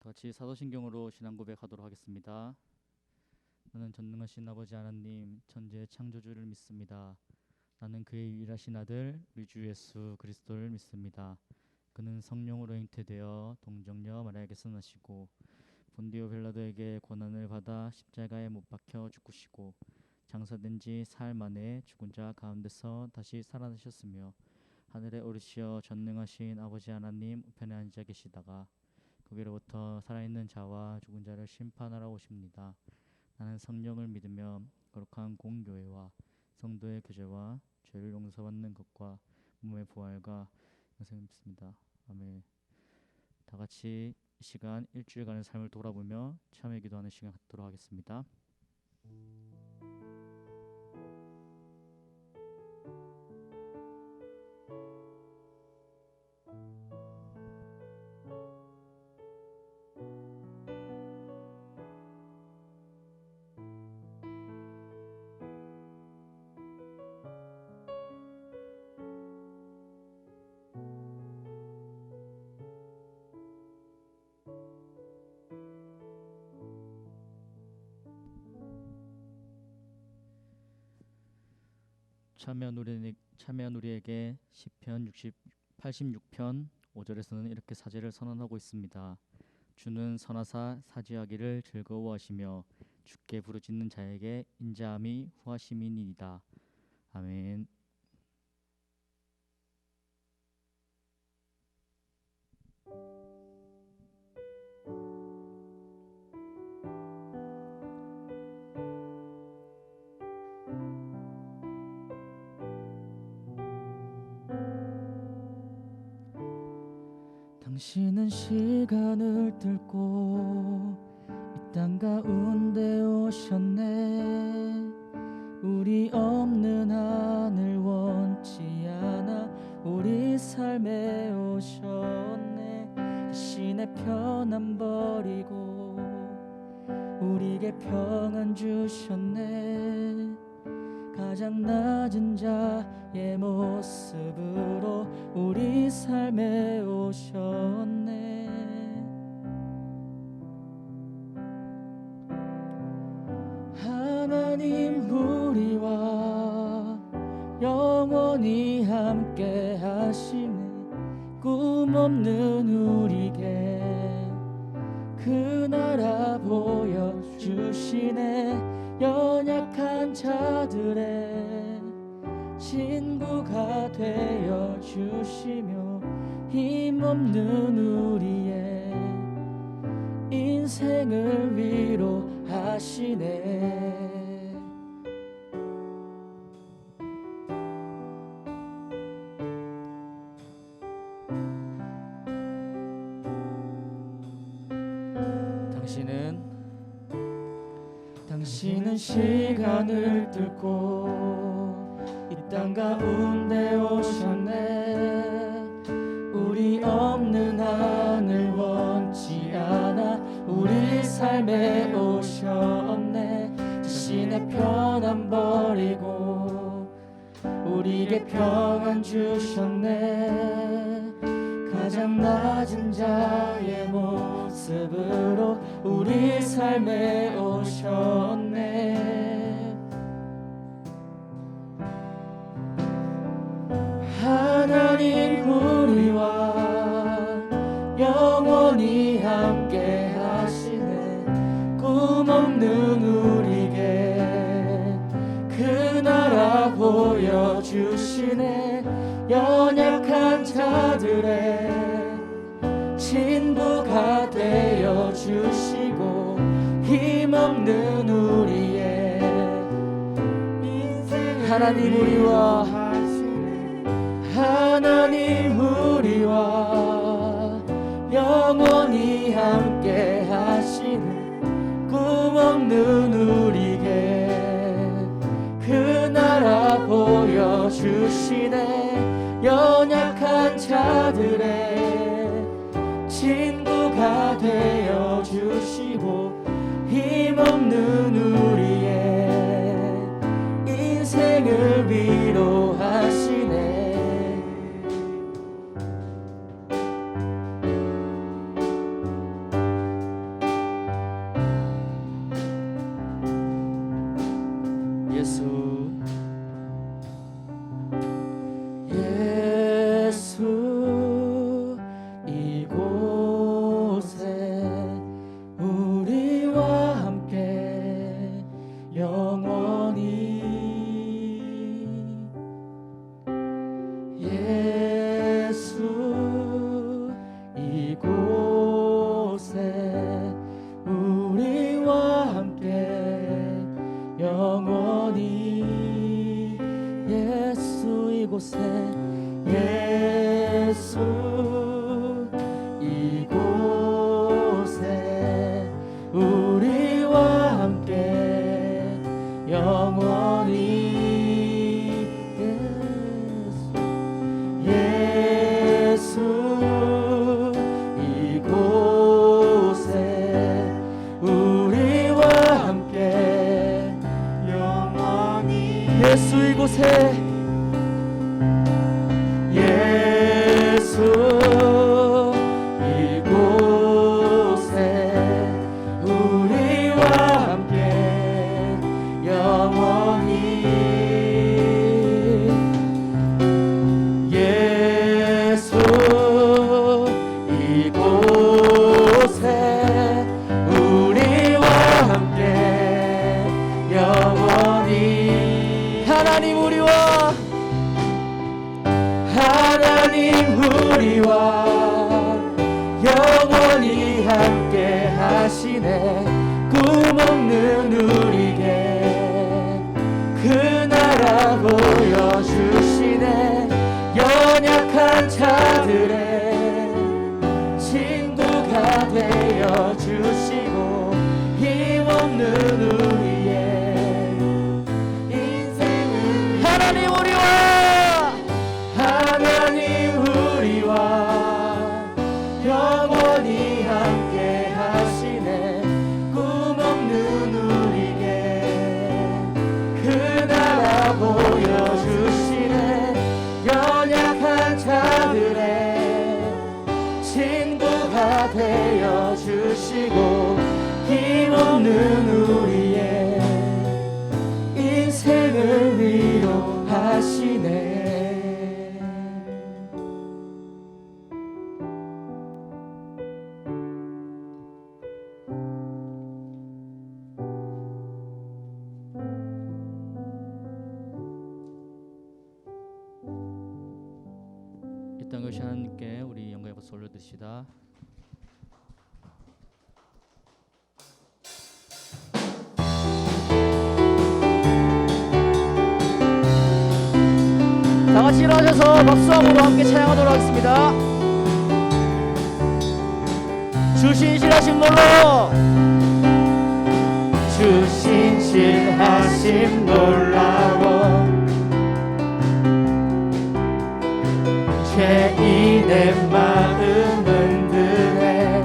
같이 사도신경으로 신앙 고백하도록 하겠습니다. 나는 전능하신 아버지 하나님 천지의 창조주를 믿습니다. 나는 그의 유일하신 아들 우리 주 예수 그리스도를 믿습니다. 그는 성령으로 잉태되어 동정녀 마리아에게서 나시고 본디오 빌라도에게 고난을 받아 십자가에 못 박혀 죽으시고 장사된 지 사흘 만에 죽은 자 가운데서 다시 살아나셨으며 하늘에 오르시어 전능하신 아버지 하나님 우편에 앉아 계시다가 거기로부터 살아있는 자와 죽은 자를 심판하러 오십니다. 나는 성령을 믿으며 거룩한 공교회와 성도의 교제와 죄를 용서받는 것과 몸의 부활과 영생을 믿습니다. 아멘. 다 같이 이 시간 일주일간의 삶을 돌아보며 참회 기도하는 시간 갖도록 하겠습니다. 참여한 우리에게 시편 86편 5절에서는 이렇게 사제를 선언하고 있습니다. 주는 선하사 사지하기를 즐거워하시며 주께 부르짖는 자에게 인자함이 후하심이니이다. 아멘. 당신은 시간을 뚫고 이 땅 가운데 오셨네. 우리 없는 하늘 원치 않아 우리 삶에 오셨네. 자신의 편안 버리고 우리에게 평안 주셨네. 가장 낮은 자의 모습으로 우리 삶에 오셨네. 하나님 우리와 영원히 함께 하시네. 꿈 없는 우리에게 그 나라 보여주시네. 연약한 자들의 친구가 되어 주시며 힘없는 우리의 인생을 위로하시네. 당신은 시간을 뚫고 이 땅 가운데 오셨네. 우리 없는 하늘 원치 않아 우리 삶에 오셨네. 자신의 편안 버리고 우리에게 평안 주셨네. 가장 낮은 자의 모습으로 우리 삶에 오셨네. 하나님 우리와 영원히 함께 하시네. 꿈 없는 우리에게 그 나라 보여주시네. 연약한 자들의 친구가 되어 주시고 힘없는 우리의 인생 하나님 우리와 영원히 함께 하시는 꿈 없는 우리에게 그 나라 보여주시네. 연약한 자들의 친구가 되어 주시고 힘없는 우리의 인생을 위로하시네. 이곳에 예수 이곳에 우리와 함께 영원히 예수 이곳에 우리와 함께 영원히 예수 이곳에 예수 이곳에 우리와 함께 영원히 예수 이곳에 우리와 함께 영원히 하나님 우리와 영원히 함께 하시네. 꿈없는 우리에게 그 나라 보여주시네. 연약한 자들의 친구가 되어주시고 힘없는 우리의 인생을 하나님 우리와 영원히 함께 하시네. 꿈없는 우리에게 그 나라 보여주시네. 연약한 자들의 친구가 되어주시고 힘없는 우리의 인생을 위로하시네. 일단 것이 하나님께 우리 영광의 박수 올려드립시다. 다 같이 일어나셔서 박수함으로 함께 찬양하도록 하겠습니다. 주신실하심 놀라워 주신실하심 놀라워 죄인의 마음 흔드네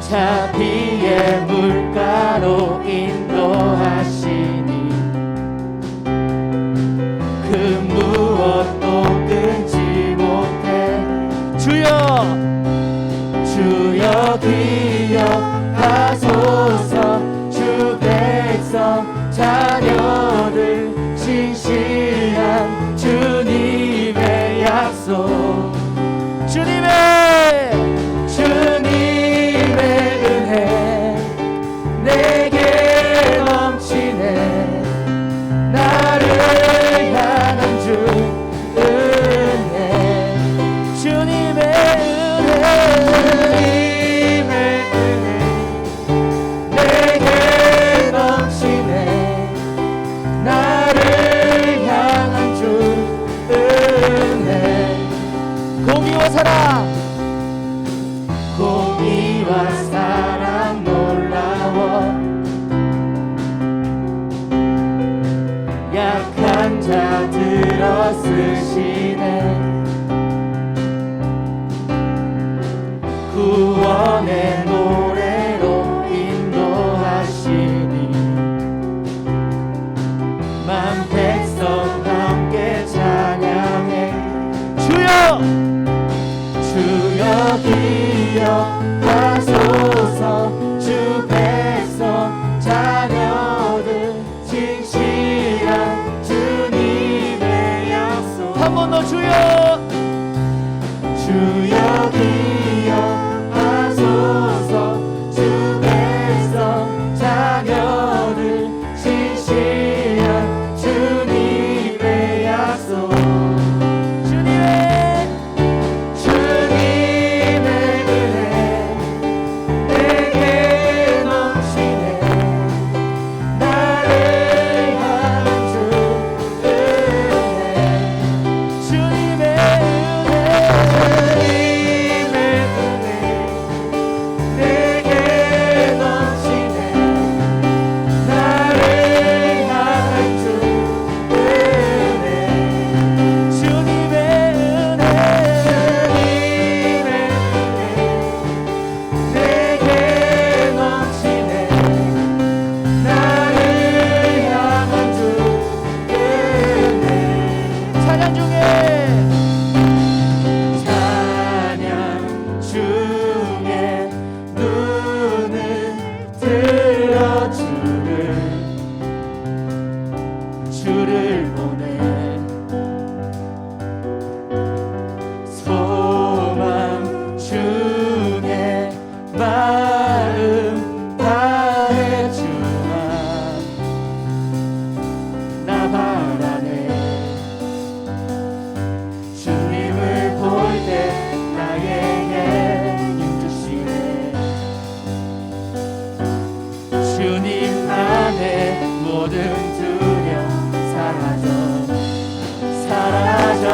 자비의 물가로 인도하시니 그 무엇도 끊지 못해 주여 기억하소서 주 백성 자녀들 신실한 주님의 약속 주님의 은혜 내게 넘치네 나를 향한 주 은혜 주님의 은혜 내게 넘치네 나를 향한 주 은혜 공의와 사랑 놀라워 약한 자 들어 쓰시네 구원의 노래로 인도하시니 만 백성 함께 찬양해 주여 기억하소서 주 백성 자녀들 진실한 주님의 약속 한 번 더 주여 기억하소서 주 백성 자녀들 진실한 주님의 약속 주님의 은혜 모든 두려움 사라져 사라져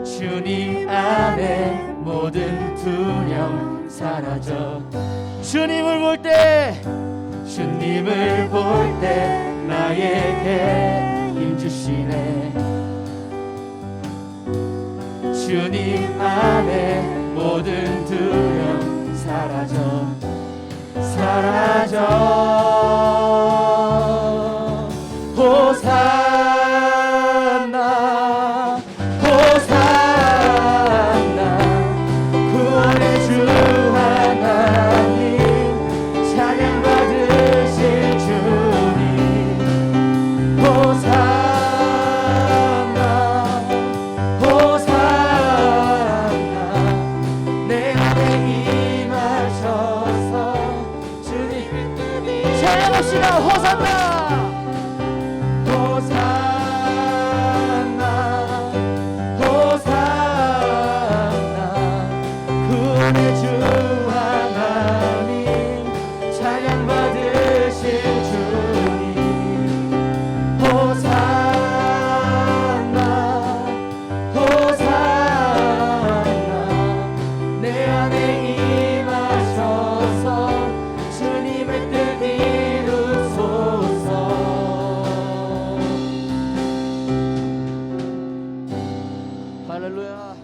주님 안에 모든 두려움 사라져 주님을 볼 때 나에게 힘 주시네 주님 안에 모든 두려움 사라져 호산나 호산나 구원의 주 하나님 찬양 받으실 주님 호산나 호산나 내 안에 임하셔서 주님의 뜻이 찬양합시다 호산나 주 하나님 찬양 받으실 주님 호산나 호산나 내 안에 임하셔서 주님의 뜻 이루소서 할렐루야.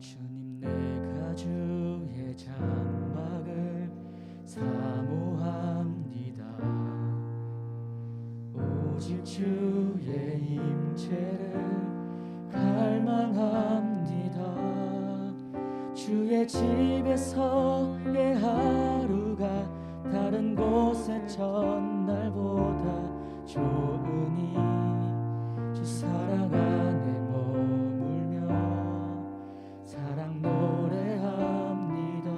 주님 내가 주의 장막을 사모합니다 오직 주의 임재를 갈망합니다 주의 집에서의 하루가 다른 곳의 첫날보다 좋으니 주 사랑 안에 머물며 사랑 노래합니다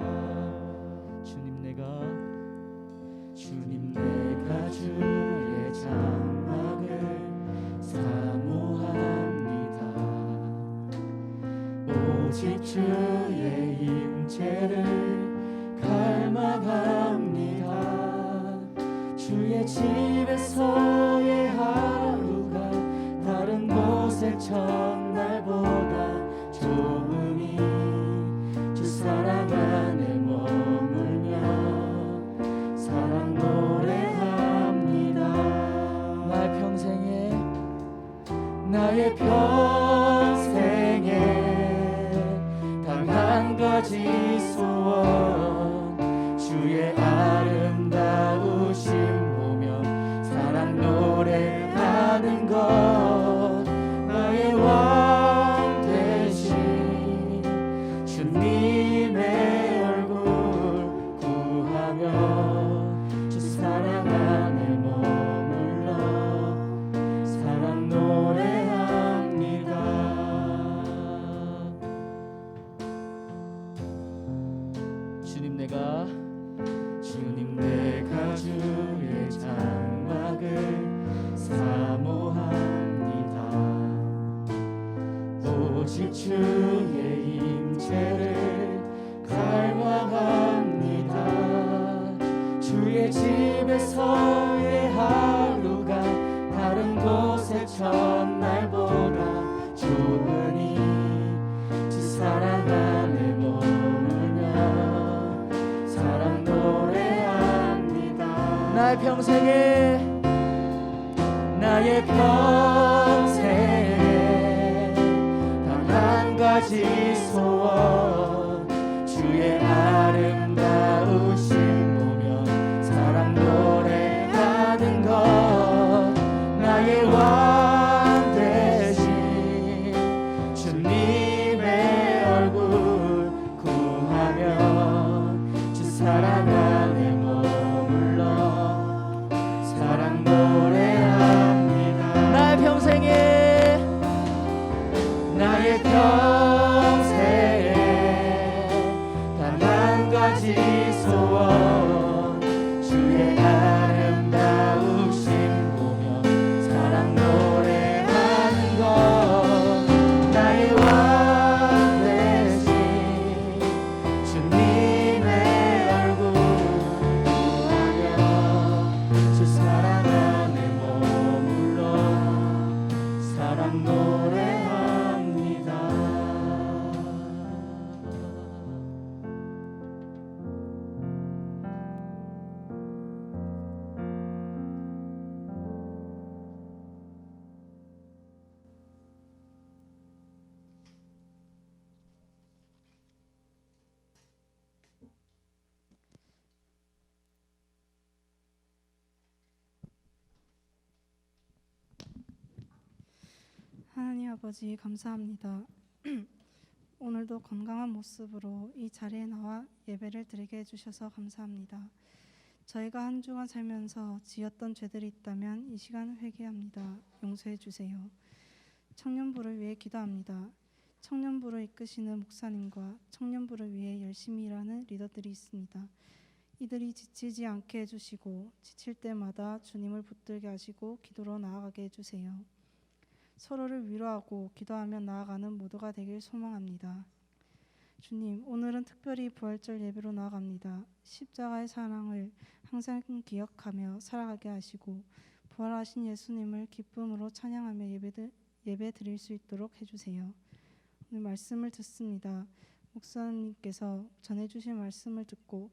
주님 내가 주의 장막을 사모합니다 오직 주의 임재를 갈망합니다 주의 집에서의 하루가 다른 곳의 첫날보다 좋으니 주 사랑 안에 머물며 사랑 노래합니다 가지 소원 주의 아름다우심 보며 사랑 노래하는 것 나의 왕 되신 주님의 얼굴 구하며 주 사랑 안에 머물러 사랑 노래합니다. 주님 내가 주의 장막을 사모합니다. 오직 주의 임재를 갈망합니다. 주의 집에서의 하루가 다른 곳의 첫날보다 좋으니 주 사랑 안에 머물며 사랑 노래합니다. 나의 평생에 단 한 가지 소원 주의 아름다우심 보며 사랑 노래하는 것 나의 왕 되신 주님의 얼굴 구하며 주 사랑 안에 머물러 사랑 노래합니다. 나의 평생에 단 한 가지 소원 주의 아름다우심 보며 사랑 노래하는 것 나의 왕 되신 주님의 얼굴 구하며 주 사랑 안에 머물러 사랑 노래합니다. 하나님 아버지 감사합니다. 오늘도 건강한 모습으로 이 자리에 나와 예배를 드리게 해주셔서 감사합니다. 저희가 한 주간 살면서 지었던 죄들이 있다면 이 시간 회개합니다. 용서해 주세요. 청년부를 위해 기도합니다. 청년부를 이끄시는 목사님과 청년부를 위해 열심히 일하는 리더들이 있습니다. 이들이 지치지 않게 해주시고 지칠 때마다 주님을 붙들게 하시고 기도로 나아가게 해주세요. 서로를 위로하고 기도하며 나아가는 모두가 되길 소망합니다. 주님, 오늘은 특별히 부활절 예배로 나아갑니다. 십자가의 사랑을 항상 기억하며 살아가게 하시고 부활하신 예수님을 기쁨으로 찬양하며 예배 드릴 수 있도록 해주세요. 오늘 말씀을 듣습니다. 목사님께서 전해주신 말씀을 듣고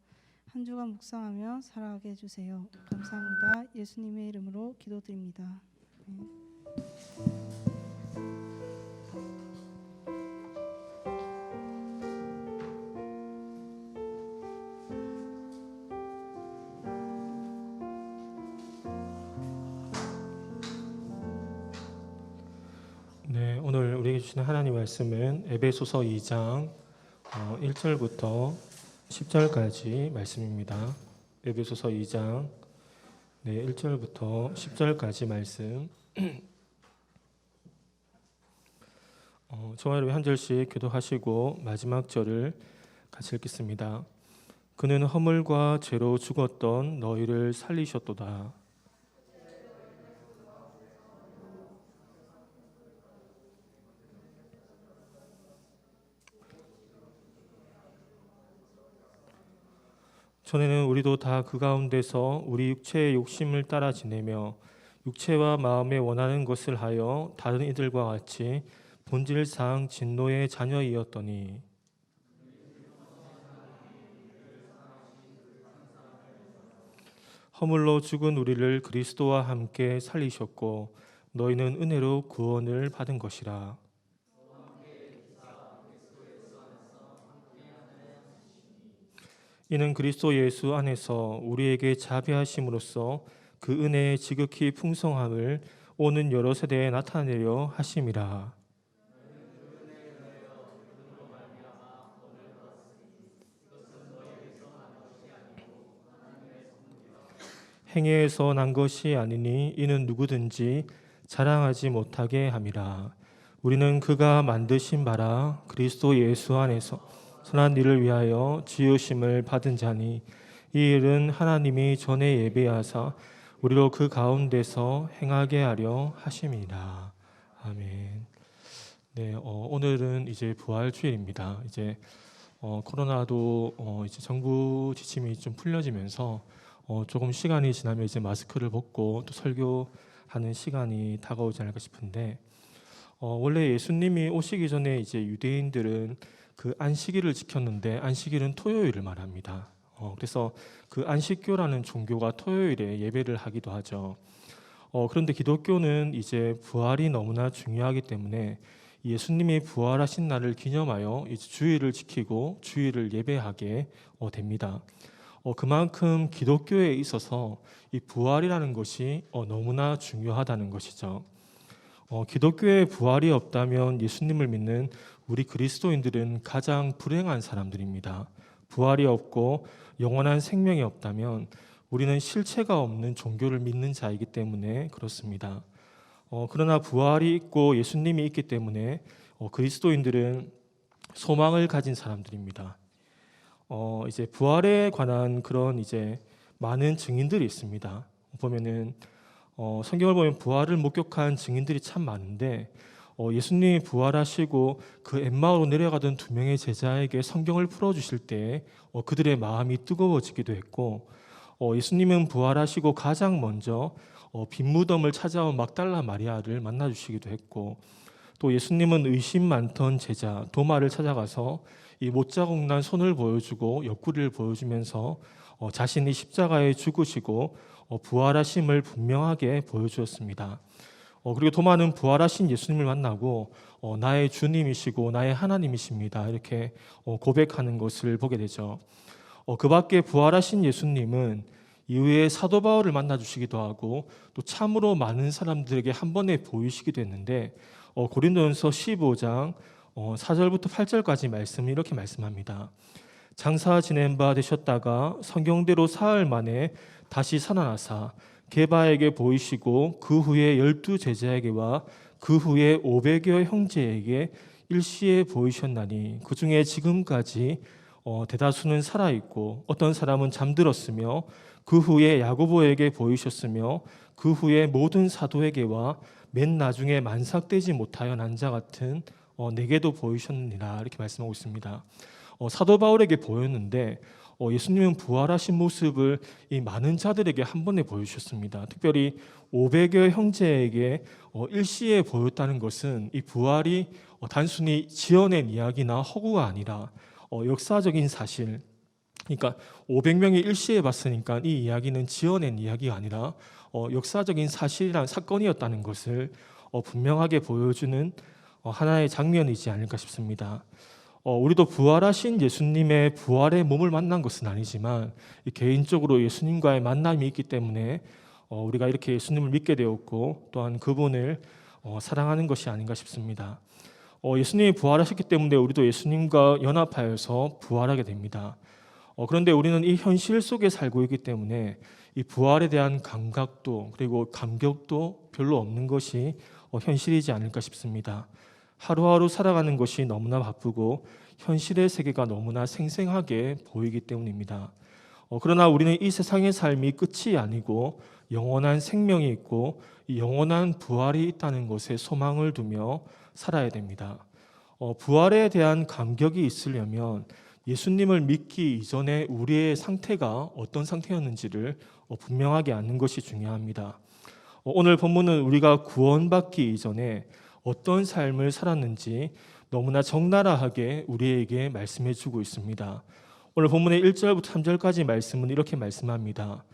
한 주간 묵상하며 살아가게 해주세요. 감사합니다. 예수님의 이름으로 기도드립니다. 네, 오늘 우리에게 주시는 하나님 말씀은 에베소서 2장 1절부터 10절까지 말씀입니다. 에베소서 2장 1절부터 10절까지 말씀. 저와 여러분 한 절씩 기도하시고 마지막 절을 같이 읽겠습니다. 그는 허물과 죄로 죽었던 너희를 살리셨도다. 전에는 우리도 다 그 가운데서 우리 육체의 욕심을 따라 지내며 육체와 마음에 원하는 것을 하여 다른 이들과 같이 본질상 진노의 자녀이었더니 허물로 죽은 우리를 그리스도와 함께 살리셨고 너희는 은혜로 구원을 받은 것이라. 이는 그리스도 예수 안에서 우리에게 자비하심으로써 그 은혜의 지극히 풍성함을 오는 여러 세대에 나타내려 하심이라. 행위에서 난 것이 아니니 이는 누구든지 자랑하지 못하게 함이라. 우리는 그가 만드신 바라 그리스도 예수 안에서 선한 일을 위하여 지으심을 받은 자니 이 일은 하나님이 전에 예비하사 우리로 그 가운데서 행하게 하려 하심이라. 아멘. 네, 오늘은 이제 부활주일입니다. 이제 코로나도 이제 정부 지침이 좀 풀려지면서 조금 시간이 지나면 이제 마스크를 벗고 또 설교하는 시간이 다가오지 않을까 싶은데, 원래 예수님이 오시기 전에 이제 유대인들은 그 안식일을 지켰는데 안식일은 토요일을 말합니다. 그래서 그 안식교라는 종교가 토요일에 예배를 하기도 하죠. 그런데 기독교는 이제 부활이 너무나 중요하기 때문에 예수님이 부활하신 날을 기념하여 이제 주일을 지키고 주일을 예배하게 됩니다. 그만큼 기독교에 있어서 이 부활이라는 것이 너무나 중요하다는 것이죠. 기독교에 부활이 없다면 예수님을 믿는 우리 그리스도인들은 가장 불행한 사람들입니다. 부활이 없고 영원한 생명이 없다면 우리는 실체가 없는 종교를 믿는 자이기 때문에 그렇습니다. 그러나 부활이 있고 예수님이 있기 때문에 그리스도인들은 소망을 가진 사람들입니다. 이제 부활에 관한 그런 이제 많은 증인들이 있습니다. 보면은 성경을 보면 부활을 목격한 증인들이 참 많은데 예수님이 부활하시고 그 엠마오로 내려가던 두 명의 제자에게 성경을 풀어주실 때 그들의 마음이 뜨거워지기도 했고, 예수님은 부활하시고 가장 먼저 빈 무덤을 찾아온 막달라 마리아를 만나주시기도 했고, 또 예수님은 의심 많던 제자 도마를 찾아가서 이 못자국 난 손을 보여주고 옆구리를 보여주면서 자신이 십자가에 죽으시고 부활하심을 분명하게 보여주었습니다. 그리고 도마는 부활하신 예수님을 만나고 나의 주님이시고 나의 하나님이십니다 이렇게 고백하는 것을 보게 되죠. 그 밖에 부활하신 예수님은 이후에 사도 바울을 만나주시기도 하고 또 참으로 많은 사람들에게 한 번에 보이시기도 했는데, 고린도전서 15장 4절부터 8절까지 말씀을 이렇게 말씀합니다. 장사 지낸 바 되셨다가 성경대로 사흘 만에 다시 살아나사 게바에게 보이시고 그 후에 12 제자에게와 그 후에 500여 형제에게 일시에 보이셨나니 그 중에 지금까지 대다수는 살아있고 어떤 사람은 잠들었으며 그 후에 야고보에게 보이셨으며 그 후에 모든 사도에게와 맨 나중에 만삭되지 못하여 난 자 같은 내게도 보이셨느니라 이렇게 말씀하고 있습니다. 사도 바울에게 보였는데 예수님은 부활하신 모습을 이 많은 자들에게 한 번에 보여주셨습니다. 특별히 500여 형제에게 일시에 보였다는 것은 이 부활이 단순히 지어낸 이야기나 허구가 아니라 역사적인 사실, 그러니까 500명이 일시에 봤으니까 이 이야기는 지어낸 이야기가 아니라 역사적인 사실이란 사건이었다는 것을 분명하게 보여주는 하나의 장면이지 않을까 싶습니다. 우리도 부활하신 예수님의 부활의 몸을 만난 것은 아니지만 개인적으로 예수님과의 만남이 있기 때문에 우리가 이렇게 예수님을 믿게 되었고 또한 그분을 사랑하는 것이 아닌가 싶습니다. 예수님이 부활하셨기 때문에 우리도 예수님과 연합하여서 부활하게 됩니다. 그런데 우리는 이 현실 속에 살고 있기 때문에 이 부활에 대한 감각도 그리고 감격도 별로 없는 것이 현실이지 않을까 싶습니다. 하루하루 살아가는 것이 너무나 바쁘고 현실의 세계가 너무나 생생하게 보이기 때문입니다. 그러나 우리는 이 세상의 삶이 끝이 아니고 영원한 생명이 있고 이 영원한 부활이 있다는 것에 소망을 두며 살아야 됩니다. 부활에 대한 감격이 있으려면 예수님을 믿기 이전에 우리의 상태가 어떤 상태였는지를 분명하게 아는 것이 중요합니다. 오늘 본문은 우리가 구원받기 이전에 어떤 삶을 살았는지 너무나 적나라하게 우리에게 말씀해 주고 있습니다. 오늘 본문의 1절부터 3절까지 말씀은 이렇게 말씀합니다.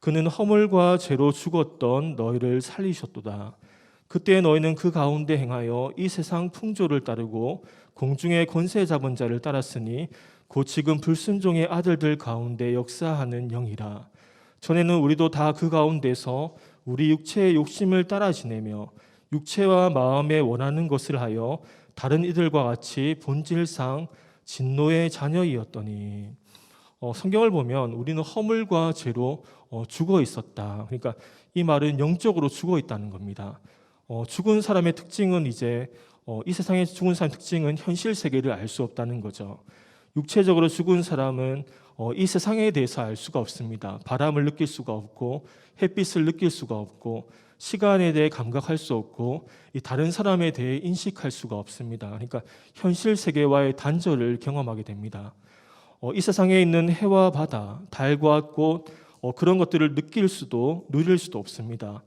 그는 허물과 죄로 죽었던 너희를 살리셨도다. 그때 너희는 그 가운데 행하여 이 세상 풍조를 따르고 공중의 권세 잡은 자를 따랐으니 곧 지금 불순종의 아들들 가운데 역사하는 영이라. 전에는 우리도 다 그 가운데서 우리 육체의 욕심을 따라 지내며 육체와 마음에 원하는 것을 하여 다른 이들과 같이 본질상 진노의 자녀이었더니. 성경을 보면 우리는 허물과 죄로 죽어 있었다. 그러니까 이 말은 영적으로 죽어 있다는 겁니다. 죽은 사람의 특징은 이제 이 세상에 죽은 사람의 특징은 현실 세계를 알 수 없다는 거죠. 육체적으로 죽은 사람은 이 세상에 대해서 알 수가 없습니다. 바람을 느낄 수가 없고 햇빛을 느낄 수가 없고 시간에 대해 감각할 수 없고 이 다른 사람에 대해 인식할 수가 없습니다. 그러니까 현실 세계와의 단절을 경험하게 됩니다. 이 세상에 있는 해와 바다, 달과 꽃 그런 것들을 느낄 수도 누릴 수도 없습니다.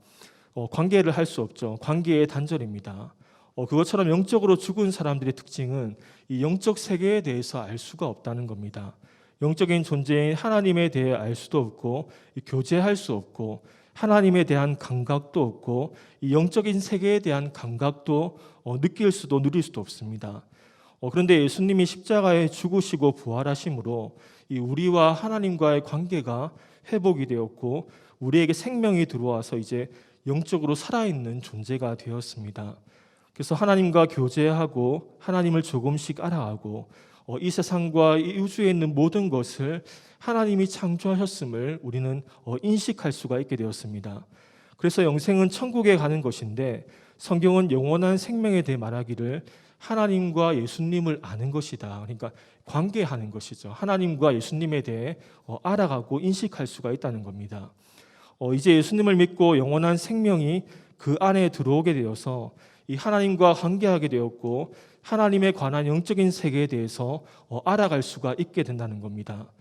관계를 할 수 없죠. 관계의 단절입니다. 그것처럼 영적으로 죽은 사람들의 특징은 이 영적 세계에 대해서 알 수가 없다는 겁니다. 영적인 존재인 하나님에 대해 알 수도 없고 교제할 수 없고 하나님에 대한 감각도 없고 이 영적인 세계에 대한 감각도 느낄 수도 누릴 수도 없습니다. 그런데 예수님이 십자가에 죽으시고 부활하심으로 이 우리와 하나님과의 관계가 회복이 되었고 우리에게 생명이 들어와서 이제 영적으로 살아있는 존재가 되었습니다. 그래서 하나님과 교제하고 하나님을 조금씩 알아가고 이 세상과 이 우주에 있는 모든 것을 하나님이 창조하셨음을 우리는 인식할 수가 있게 되었습니다. 그래서 영생은 천국에 가는 것인데 성경은 영원한 생명에 대해 말하기를 하나님과 예수님을 아는 것이다. 그러니까 관계하는 것이죠. 하나님과 예수님에 대해 알아가고 인식할 수가 있다는 겁니다. 이제 예수님을 믿고 영원한 생명이 그 안에 들어오게 되어서 이 하나님과 관계하게 되었고 하나님에 관한 영적인 세계에 대해서 알아갈 수가 있게 된다는 겁니다.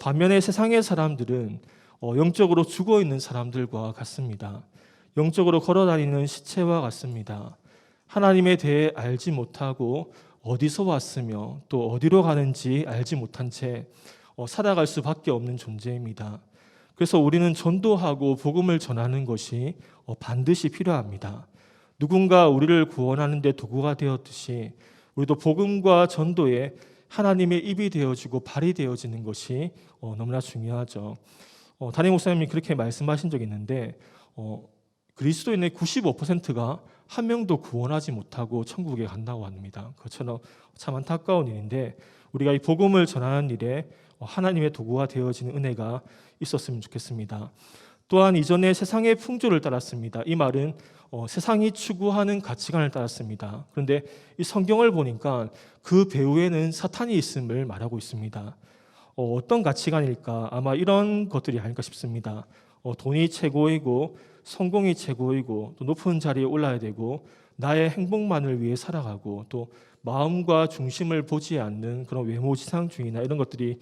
반면에 세상의 사람들은 영적으로 죽어 있는 사람들과 같습니다. 영적으로 걸어다니는 시체와 같습니다. 하나님에 대해 알지 못하고 어디서 왔으며 또 어디로 가는지 알지 못한 채 살아갈 수밖에 없는 존재입니다. 그래서 우리는 전도하고 복음을 전하는 것이 반드시 필요합니다. 누군가 우리를 구원하는 데 도구가 되었듯이 우리도 복음과 전도에 하나님의 입이 되어지고 발이 되어지는 것이 너무나 중요하죠. 담임 목사님이 그렇게 말씀하신 적이 있는데 그리스도인의 95%가 한 명도 구원하지 못하고 천국에 간다고 합니다. 그것처럼 참 안타까운 일인데 우리가 이 복음을 전하는 일에 하나님의 도구가 되어지는 은혜가 있었으면 좋겠습니다. 또한 이전에 세상의 풍조를 따랐습니다. 이 말은 세상이 추구하는 가치관을 따랐습니다. 그런데 이 성경을 보니까 그 배후에는 사탄이 있음을 말하고 있습니다. 어떤 가치관일까? 아마 이런 것들이 아닐까 싶습니다. 돈이 최고이고 성공이 최고이고 또 높은 자리에 올라야 되고 나의 행복만을 위해 살아가고 또 마음과 중심을 보지 않는 그런 외모지상주의나 이런 것들이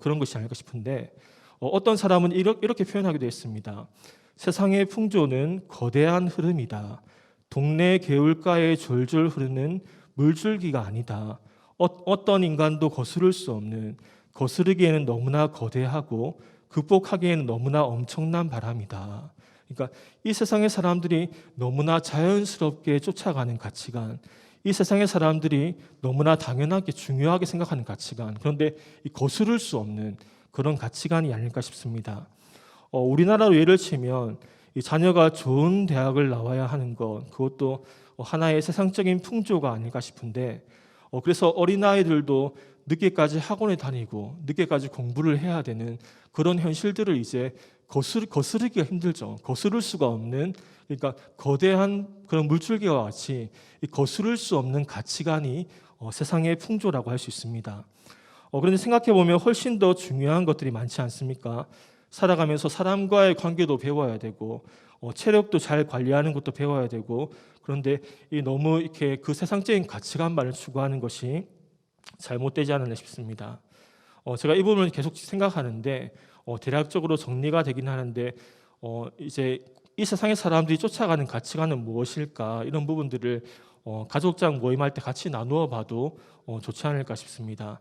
그런 것이 아닐까 싶은데 어떤 사람은 이렇게 표현하기도 했습니다. 세상의 풍조는 거대한 흐름이다. 동네 개울가에 졸졸 흐르는 물줄기가 아니다. 어떤 인간도 거스를 수 없는, 거스르기에는 너무나 거대하고 극복하기에는 너무나 엄청난 바람이다. 그러니까 이 세상의 사람들이 너무나 자연스럽게 쫓아가는 가치관, 이 세상의 사람들이 너무나 당연하게 중요하게 생각하는 가치관, 그런데 이 거스를 수 없는 그런 가치관이 아닐까 싶습니다. 우리나라로 예를 치면 이 자녀가 좋은 대학을 나와야 하는 것, 그것도 하나의 세상적인 풍조가 아닐까 싶은데 그래서 어린아이들도 늦게까지 학원에 다니고 늦게까지 공부를 해야 되는 그런 현실들을 이제 거스르기가 힘들죠. 거스를 수가 없는, 그러니까 거대한 그런 물줄기와 같이 거스를 수 없는 가치관이 세상의 풍조라고 할 수 있습니다. 그런데 생각해 보면 훨씬 더 중요한 것들이 많지 않습니까? 살아가면서 사람과의 관계도 배워야 되고 체력도 잘 관리하는 것도 배워야 되고, 그런데 너무 이렇게 그 세상적인 가치관만을 추구하는 것이 잘못되지 않았나 싶습니다. 제가 이 부분을 계속 생각하는데 대략적으로 정리가 되긴 하는데 이제 이 세상의 사람들이 쫓아가는 가치관은 무엇일까, 이런 부분들을 가족장 모임할 때 같이 나누어 봐도 좋지 않을까 싶습니다.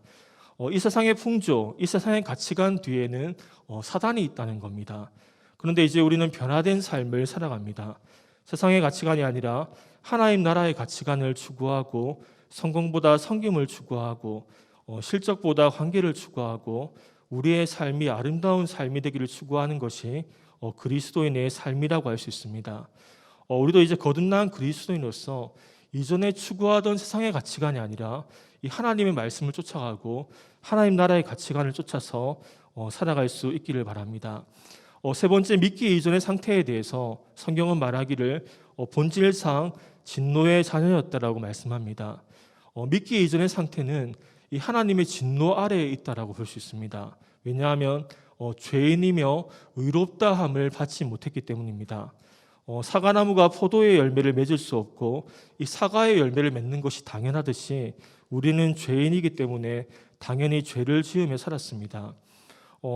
이 세상의 풍조, 이 세상의 가치관 뒤에는 사단이 있다는 겁니다. 그런데 이제 우리는 변화된 삶을 살아갑니다. 세상의 가치관이 아니라 하나님 나라의 가치관을 추구하고 성공보다 섬김을 추구하고 실적보다 관계를 추구하고 우리의 삶이 아름다운 삶이 되기를 추구하는 것이 그리스도인의 삶이라고 할 수 있습니다. 우리도 이제 거듭난 그리스도인으로서 이전에 추구하던 세상의 가치관이 아니라 이 하나님의 말씀을 쫓아가고 하나님 나라의 가치관을 쫓아서 살아갈 수 있기를 바랍니다. 세 번째, 믿기 이전의 상태에 대해서 성경은 말하기를 본질상 진노의 자녀였다라고 말씀합니다. 믿기 이전의 상태는 이 하나님의 진노 아래에 있다라고 볼 수 있습니다. 왜냐하면 죄인이며 의롭다함을 받지 못했기 때문입니다. 사과나무가 포도의 열매를 맺을 수 없고 이 사과의 열매를 맺는 것이 당연하듯이 우리는 죄인이기 때문에 당연히 죄를 지으며 살았습니다.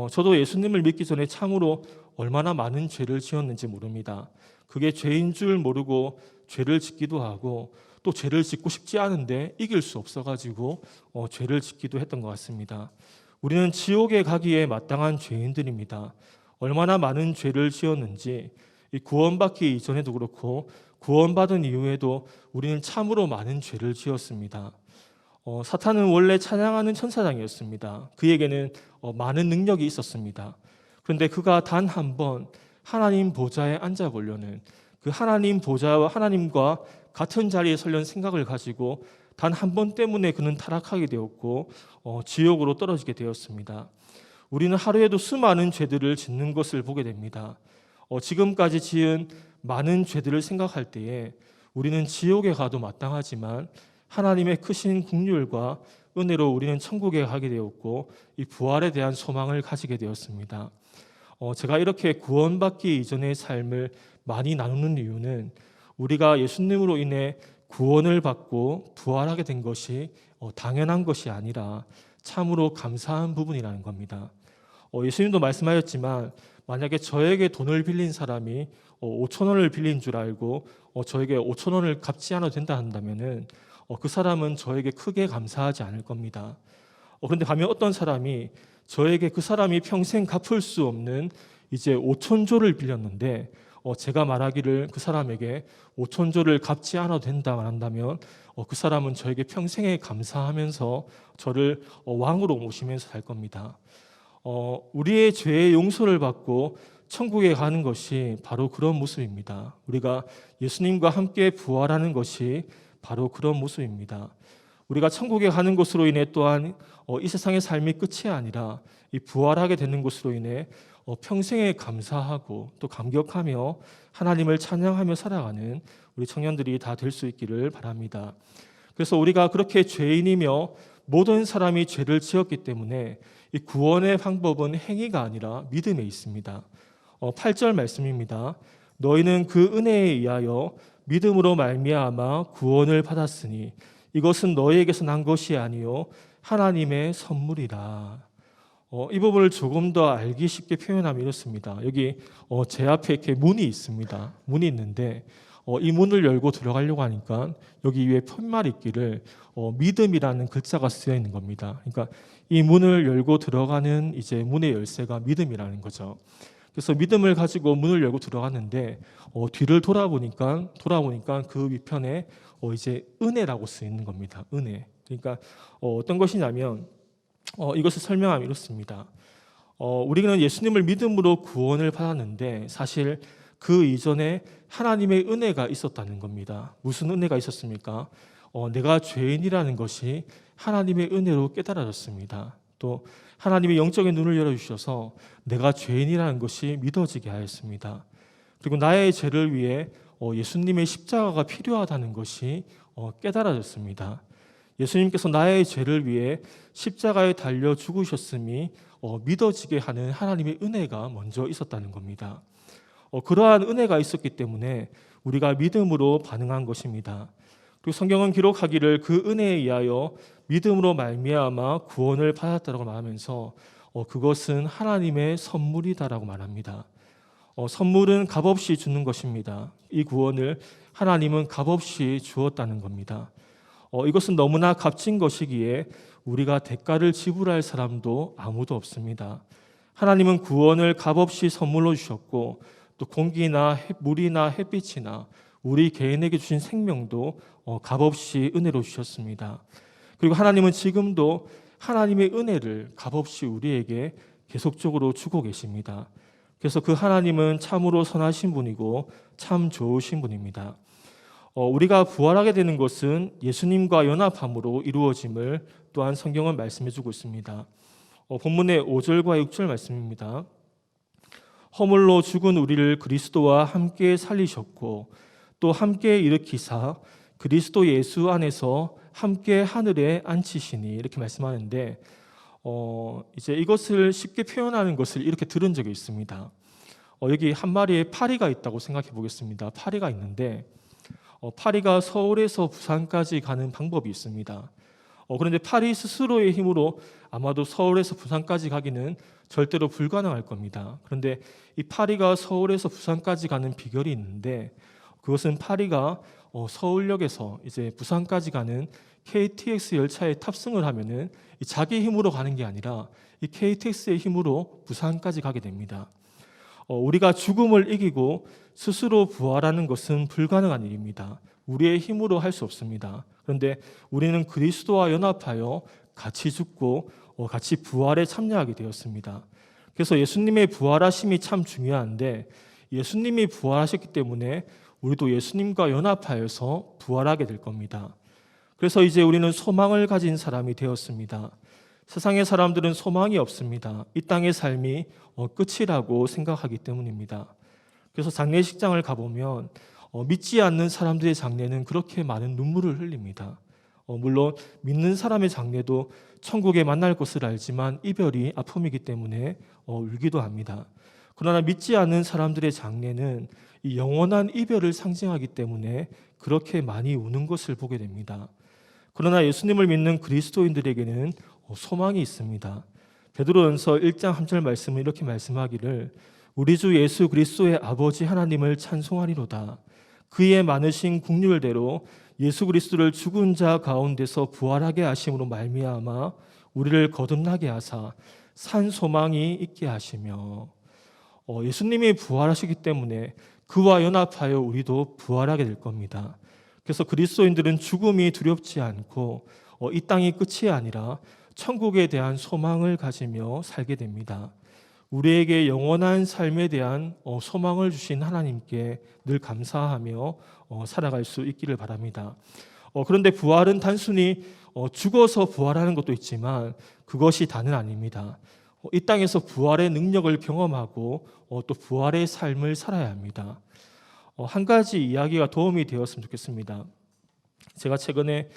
저도 예수님을 믿기 전에 참으로 얼마나 많은 죄를 지었는지 모릅니다. 그게 죄인 줄 모르고 죄를 짓기도 하고 또 죄를 짓고 싶지 않은데 이길 수 없어가지고 죄를 짓기도 했던 것 같습니다. 우리는 지옥에 가기에 마땅한 죄인들입니다. 얼마나 많은 죄를 지었는지 구원받기 이전에도 그렇고 구원받은 이후에도 우리는 참으로 많은 죄를 지었습니다. 사탄은 원래 찬양하는 천사장이었습니다. 그에게는 많은 능력이 있었습니다. 그런데 그가 단 한 번 하나님 보좌에 앉아보려는 그 하나님 보좌와 하나님과 같은 자리에 서려는 생각을 가지고 단 한 번 때문에 그는 타락하게 되었고 지옥으로 떨어지게 되었습니다. 우리는 하루에도 수많은 죄들을 짓는 것을 보게 됩니다. 지금까지 지은 많은 죄들을 생각할 때에 우리는 지옥에 가도 마땅하지만 하나님의 크신 긍휼과 은혜로 우리는 천국에 가게 되었고 이 부활에 대한 소망을 가지게 되었습니다. 제가 이렇게 구원받기 이전의 삶을 많이 나누는 이유는 우리가 예수님으로 인해 구원을 받고 부활하게 된 것이 당연한 것이 아니라 참으로 감사한 부분이라는 겁니다. 예수님도 말씀하셨지만 만약에 저에게 돈을 빌린 사람이 5천 원을 빌린 줄 알고 저에게 5천 원을 갚지 않아도 된다 한다면은 그 사람은 저에게 크게 감사하지 않을 겁니다. 그런데 가면 어떤 사람이 저에게 그 사람이 평생 갚을 수 없는 이제 5천조를 빌렸는데 제가 말하기를 그 사람에게 5천조를 갚지 않아도 된다만 한다면 그 사람은 저에게 평생에 감사하면서 저를 왕으로 모시면서 살 겁니다. 우리의 죄의 용서를 받고 천국에 가는 것이 바로 그런 모습입니다. 우리가 예수님과 함께 부활하는 것이 바로 그런 모습입니다. 우리가 천국에 가는 것으로 인해 또한 이 세상의 삶이 끝이 아니라 이 부활하게 되는 것으로 인해 평생에 감사하고 또 감격하며 하나님을 찬양하며 살아가는 우리 청년들이 다 될 수 있기를 바랍니다. 그래서 우리가 그렇게 죄인이며 모든 사람이 죄를 지었기 때문에 이 구원의 방법은 행위가 아니라 믿음에 있습니다. 8절 말씀입니다. 너희는 그 은혜에 의하여 믿음으로 말미암아 구원을 받았으니 이것은 너희에게서 난 것이 아니요 하나님의 선물이라. 이 부분을 조금 더 알기 쉽게 표현하면 이렇습니다. 여기 제 앞에 이렇게 문이 있습니다. 문이 있는데 이 문을 열고 들어가려고 하니까 여기 위에 푯말이 있기를 믿음이라는 글자가 쓰여 있는 겁니다. 그러니까 이 문을 열고 들어가는 이제 문의 열쇠가 믿음이라는 거죠. 그래서 믿음을 가지고 문을 열고 들어갔는데 뒤를 돌아보니까 그 위편에 이제 은혜라고 쓰여 있는 겁니다. 은혜. 그러니까 어떤 것이냐면 이것을 설명하면 이렇습니다. 우리는 예수님을 믿음으로 구원을 받았는데 사실 그 이전에 하나님의 은혜가 있었다는 겁니다. 무슨 은혜가 있었습니까? 내가 죄인이라는 것이 하나님의 은혜로 깨달아졌습니다. 또 하나님의 영적인 눈을 열어주셔서 내가 죄인이라는 것이 믿어지게 하였습니다. 그리고 나의 죄를 위해 예수님의 십자가가 필요하다는 것이 깨달아졌습니다. 예수님께서 나의 죄를 위해 십자가에 달려 죽으셨음이 믿어지게 하는 하나님의 은혜가 먼저 있었다는 겁니다. 그러한 은혜가 있었기 때문에 우리가 믿음으로 반응한 것입니다. 그리고 성경은 기록하기를 그 은혜에 의하여 믿음으로 말미암아 구원을 받았다고 말하면서 그것은 하나님의 선물이다라고 말합니다. 선물은 값없이 주는 것입니다. 이 구원을 하나님은 값없이 주었다는 겁니다. 이것은 너무나 값진 것이기에 우리가 대가를 지불할 사람도 아무도 없습니다. 하나님은 구원을 값없이 선물로 주셨고 또 공기나 물이나 햇빛이나 우리 개인에게 주신 생명도 값없이 은혜로 주셨습니다. 그리고 하나님은 지금도 하나님의 은혜를 값없이 우리에게 계속적으로 주고 계십니다. 그래서 그 하나님은 참으로 선하신 분이고 참 좋으신 분입니다. 우리가 부활하게 되는 것은 예수님과 연합함으로 이루어짐을 또한 성경은 말씀해주고 있습니다. 본문의 5절과 6절 말씀입니다. 허물로 죽은 우리를 그리스도와 함께 살리셨고 또 함께 일으키사 그리스도 예수 안에서 함께 하늘에 앉히시니 이렇게 말씀하는데 이제 이것을 쉽게 표현하는 것을 이렇게 들은 적이 있습니다. 여기 한 마리의 파리가 있다고 생각해 보겠습니다. 파리가 있는데 파리가 서울에서 부산까지 가는 방법이 있습니다. 그런데 파리 스스로의 힘으로 아마도 서울에서 부산까지 가기는 절대로 불가능할 겁니다. 그런데 이 파리가 서울에서 부산까지 가는 비결이 있는데 그것은 파리가 서울역에서 이제 부산까지 가는 KTX 열차에 탑승을 하면은 자기 힘으로 가는 게 아니라 이 KTX의 힘으로 부산까지 가게 됩니다. 우리가 죽음을 이기고 스스로 부활하는 것은 불가능한 일입니다. 우리의 힘으로 할 수 없습니다. 그런데 우리는 그리스도와 연합하여 같이 죽고 같이 부활에 참여하게 되었습니다. 그래서 예수님의 부활하심이 참 중요한데 예수님이 부활하셨기 때문에 우리도 예수님과 연합하여서 부활하게 될 겁니다. 그래서 이제 우리는 소망을 가진 사람이 되었습니다. 세상의 사람들은 소망이 없습니다. 이 땅의 삶이 끝이라고 생각하기 때문입니다. 그래서 장례식장을 가보면 믿지 않는 사람들의 장례는 그렇게 많은 눈물을 흘립니다. 물론 믿는 사람의 장례도 천국에 만날 것을 알지만 이별이 아픔이기 때문에 울기도 합니다. 그러나 믿지 않는 사람들의 장례는 이 영원한 이별을 상징하기 때문에 그렇게 많이 우는 것을 보게 됩니다. 그러나 예수님을 믿는 그리스도인들에게는 소망이 있습니다. 베드로전서 1장 3절 말씀은 이렇게 말씀하기를 우리 주 예수 그리스도의 아버지 하나님을 찬송하리로다. 그의 많으신 긍휼대로 예수 그리스도를 죽은 자 가운데서 부활하게 하심으로 말미암아 우리를 거듭나게 하사 산 소망이 있게 하시며 예수님이 부활하시기 때문에 그와 연합하여 우리도 부활하게 될 겁니다. 그래서 그리스도인들은 죽음이 두렵지 않고 이 땅이 끝이 아니라 천국에 대한 소망을 가지며 살게 됩니다. 우리에게 영원한 삶에 대한 소망을 주신 하나님께 늘 감사하며 살아갈 수 있기를 바랍니다. 그런데 부활은 단순히 죽어서 부활하는 것도 있지만 그것이 다는 아닙니다. 이 땅에서 부활의 능력을 경험하고 또 부활의 삶을 살아야 합니다. 한 가지 이야기가 도움이 되었으면 좋겠습니다. 제가 최근에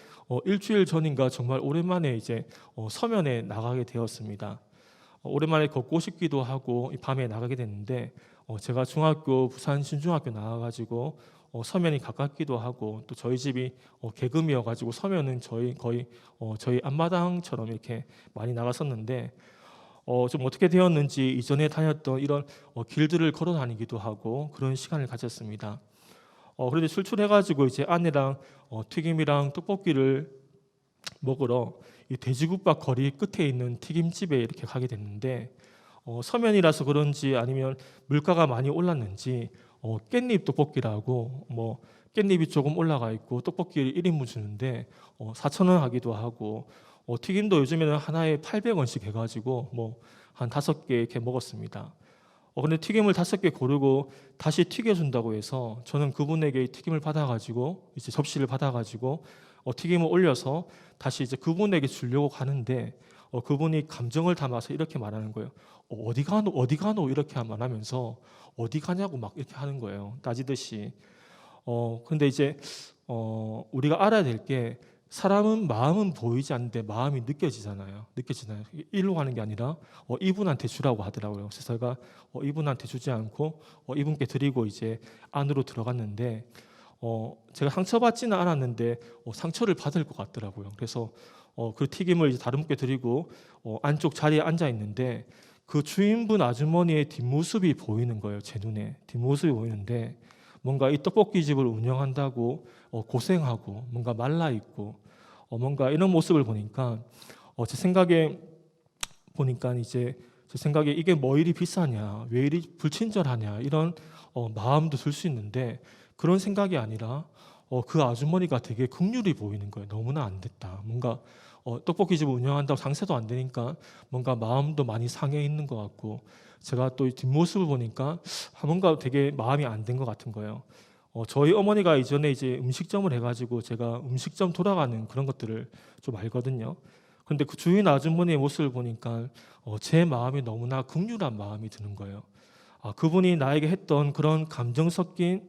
일주일 전인가 정말 오랜만에 이제 서면에 나가게 되었습니다. 오랜만에 걷고 싶기도 하고 밤에 나가게 됐는데 제가 중학교 부산 신중학교 나와가지고 서면이 가깝기도 하고 또 저희 집이 개금이어가지고 서면은 거의 저희 앞마당처럼 이렇게 많이 나갔었는데 좀 어떻게 되었는지 이전에 다녔던 이런 길들을 걸어 다니기도 하고 그런 시간을 가졌습니다. 그런데 출출해가지고 이제 아내랑 튀김이랑 떡볶이를 먹으러 이 돼지국밥 거리 끝에 있는 튀김집에 이렇게 가게 됐는데 서면이라서 그런지 아니면 물가가 많이 올랐는지 깻잎 떡볶이라고 깻잎이 조금 올라가 있고 떡볶이를 1인분 주는데 4,000원 하기도 하고 튀김도 요즘에는 하나에 800원씩 해가지고 한 5개 이렇게 먹었습니다. 근데 튀김을 5개 고르고 다시 튀겨준다고 해서 저는 그분에게 튀김을 받아가지고 이제 접시를 받아가지고 튀김을 올려서 다시 이제 그분에게 주려고 가는데 그분이 감정을 담아서 이렇게 말하는 거예요. 어디 가노 이렇게 말하면서 어디 가냐고 막 이렇게 하는 거예요. 따지듯이. 근데 이제 우리가 알아야 될 게 사람은 마음은 보이지 않는데 마음이 느껴지잖아요. 일로 가는 게 아니라 이분한테 주라고 하더라고요. 그래서 제가 이분한테 주지 않고 이분께 드리고 이제 안으로 들어갔는데 제가 상처받지는 않았는데 상처를 받을 것 같더라고요. 그래서 그 튀김을 이제 다른 분께 드리고 안쪽 자리에 앉아 있는데 그 주인분 아주머니의 뒷모습이 보이는 거예요. 제 눈에 뒷모습이 보이는데 뭔가 이 떡볶이 집을 운영한다고 고생하고 뭔가 말라 있고 뭔가 이런 모습을 보니까 제 생각에 이게 뭐 이리 비싸냐, 왜 이리 불친절하냐 이런 마음도 들 수 있는데 그런 생각이 아니라 그 아주머니가 되게 긍휼히 보이는 거예요. 너무나 안 됐다. 뭔가 떡볶이집을 운영한다고 상세도 안 되니까 뭔가 마음도 많이 상해 있는 것 같고, 제가 또 뒷모습을 보니까 뭔가 되게 마음이 안 된 것 같은 거예요. 저희 어머니가 이전에 이제 음식점을 해가지고 제가 음식점 돌아가는 그런 것들을 좀 알거든요. 그런데 그 주인 아주머니의 모습을 보니까 제 마음이 너무나 긍휼한 마음이 드는 거예요. 그분이 나에게 했던 그런 감정 섞인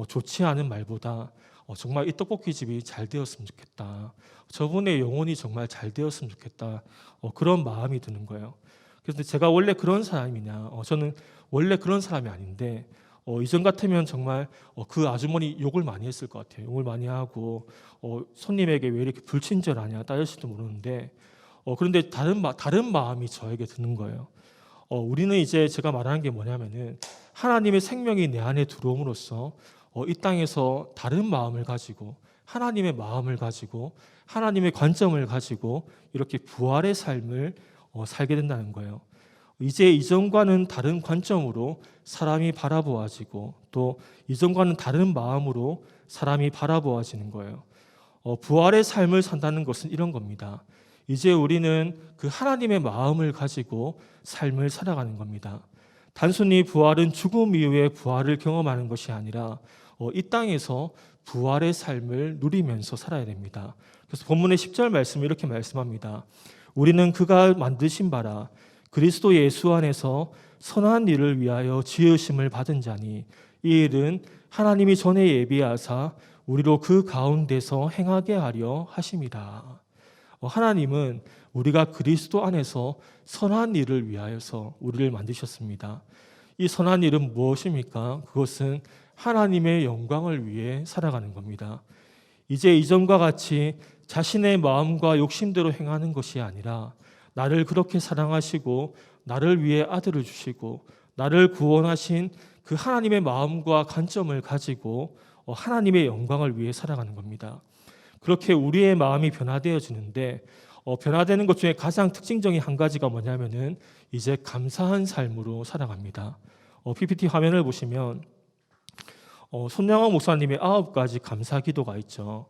좋지 않은 말보다 정말 이 떡볶이집이 잘 되었으면 좋겠다. 저분의 영혼이 정말 잘 되었으면 좋겠다. 그런 마음이 드는 거예요. 그래서 제가 원래 그런 사람이냐? 저는 원래 그런 사람이 아닌데 이전 같으면 정말 그 아주머니 욕을 많이 했을 것 같아요. 욕을 많이 하고 손님에게 왜 이렇게 불친절하냐 따질지도 모르는데 그런데 다른 마음이 저에게 드는 거예요. 우리는 이제 제가 말하는 게 뭐냐면은 하나님의 생명이 내 안에 들어옴으로써 이 땅에서 다른 마음을 가지고 하나님의 마음을 가지고 하나님의 관점을 가지고 이렇게 부활의 삶을 살게 된다는 거예요. 이제 이전과는 다른 관점으로 사람이 바라보아지고 또 이전과는 다른 마음으로 사람이 바라보아지는 거예요. 부활의 삶을 산다는 것은 이런 겁니다. 이제 우리는 그 하나님의 마음을 가지고 삶을 살아가는 겁니다. 단순히 부활은 죽음 이후에 부활을 경험하는 것이 아니라 이 땅에서 부활의 삶을 누리면서 살아야 됩니다. 그래서 본문의 10절 말씀이 이렇게 말씀합니다. 우리는 그가 만드신 바라 그리스도 예수 안에서 선한 일을 위하여 지으심을 받은 자니 이 일은 하나님이 전에 예비하사 우리로 그 가운데서 행하게 하려 하심이라. 하나님은 우리가 그리스도 안에서 선한 일을 위하여서 우리를 만드셨습니다. 이 선한 일은 무엇입니까? 그것은 하나님의 영광을 위해 살아가는 겁니다. 이제 이전과 같이 자신의 마음과 욕심대로 행하는 것이 아니라 나를 그렇게 사랑하시고 나를 위해 아들을 주시고 나를 구원하신 그 하나님의 마음과 관점을 가지고 하나님의 영광을 위해 살아가는 겁니다. 그렇게 우리의 마음이 변화되어지는데 변화되는 것 중에 가장 특징적인 한 가지가 뭐냐면은 이제 감사한 삶으로 살아갑니다. PPT 화면을 보시면 손양원 목사님의 9가지 감사 기도가 있죠.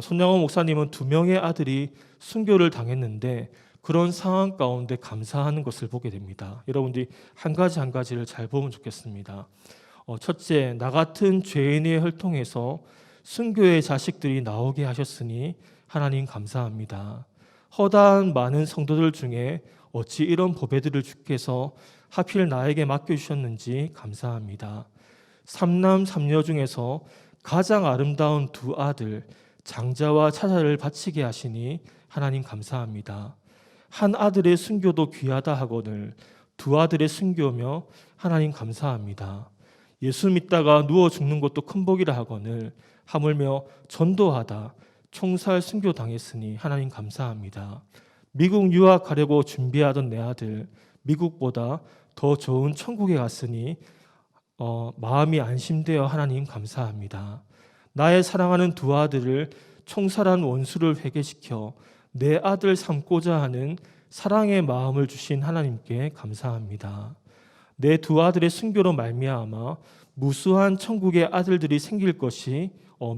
손양원 목사님은 2명의 아들이 순교를 당했는데 그런 상황 가운데 감사하는 것을 보게 됩니다. 여러분들이 한 가지 한 가지를 잘 보면 좋겠습니다. 첫째, 나 같은 죄인의 혈통에서 순교의 자식들이 나오게 하셨으니 하나님 감사합니다. 허다한 많은 성도들 중에 어찌 이런 보배들을 주께서 하필 나에게 맡겨주셨는지 감사합니다. 3남 3녀 중에서 가장 아름다운 2 아들 장자와 차자를 바치게 하시니 하나님 감사합니다. 한 아들의 순교도 귀하다 하거늘 2 아들의 순교며 하나님 감사합니다. 예수 믿다가 누워 죽는 것도 큰 복이라 하거늘 하물며 전도하다 총살 순교 당했으니 하나님 감사합니다. 미국 유학하려고 준비하던 내 아들 미국보다 더 좋은 천국에 갔으니 마음이 안심되어 하나님 감사합니다. 나의 사랑하는 2 아들을 총살한 원수를 회개시켜 내 아들 삼고자 하는 사랑의 마음을 주신 하나님께 감사합니다. 내 2 아들의 순교로 말미암아 무수한 천국의 아들들이 생길 것이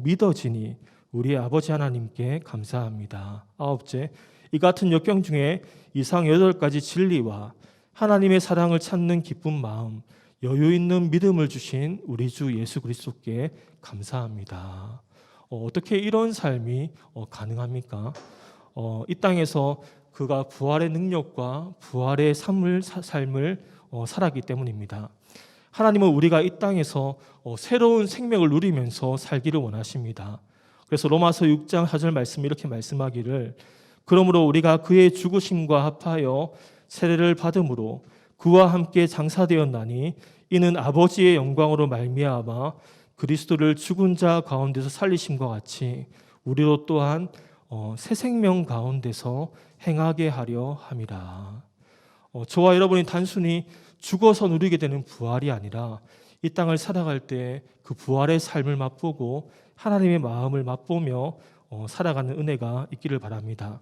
믿어지니 우리 아버지 하나님께 감사합니다. 9째, 이 같은 역경 중에 이상 8가지 진리와 하나님의 사랑을 찾는 기쁜 마음, 여유 있는 믿음을 주신 우리 주 예수 그리스도께 감사합니다. 어떻게 이런 삶이 가능합니까? 이 땅에서 그가 부활의 능력과 부활의 삶을 살았기 때문입니다. 하나님은 우리가 이 땅에서 새로운 생명을 누리면서 살기를 원하십니다. 그래서 로마서 6장 4절 말씀이 이렇게 말씀하기를 그러므로 우리가 그의 죽으심과 합하여 세례를 받음으로 그와 함께 장사되었나니 이는 아버지의 영광으로 말미암아 그리스도를 죽은 자 가운데서 살리심과 같이 우리로 또한 새 생명 가운데서 행하게 하려 함이라. 저와 여러분이 단순히 죽어서 누리게 되는 부활이 아니라 이 땅을 살아갈 때 그 부활의 삶을 맛보고 하나님의 마음을 맛보며 살아가는 은혜가 있기를 바랍니다.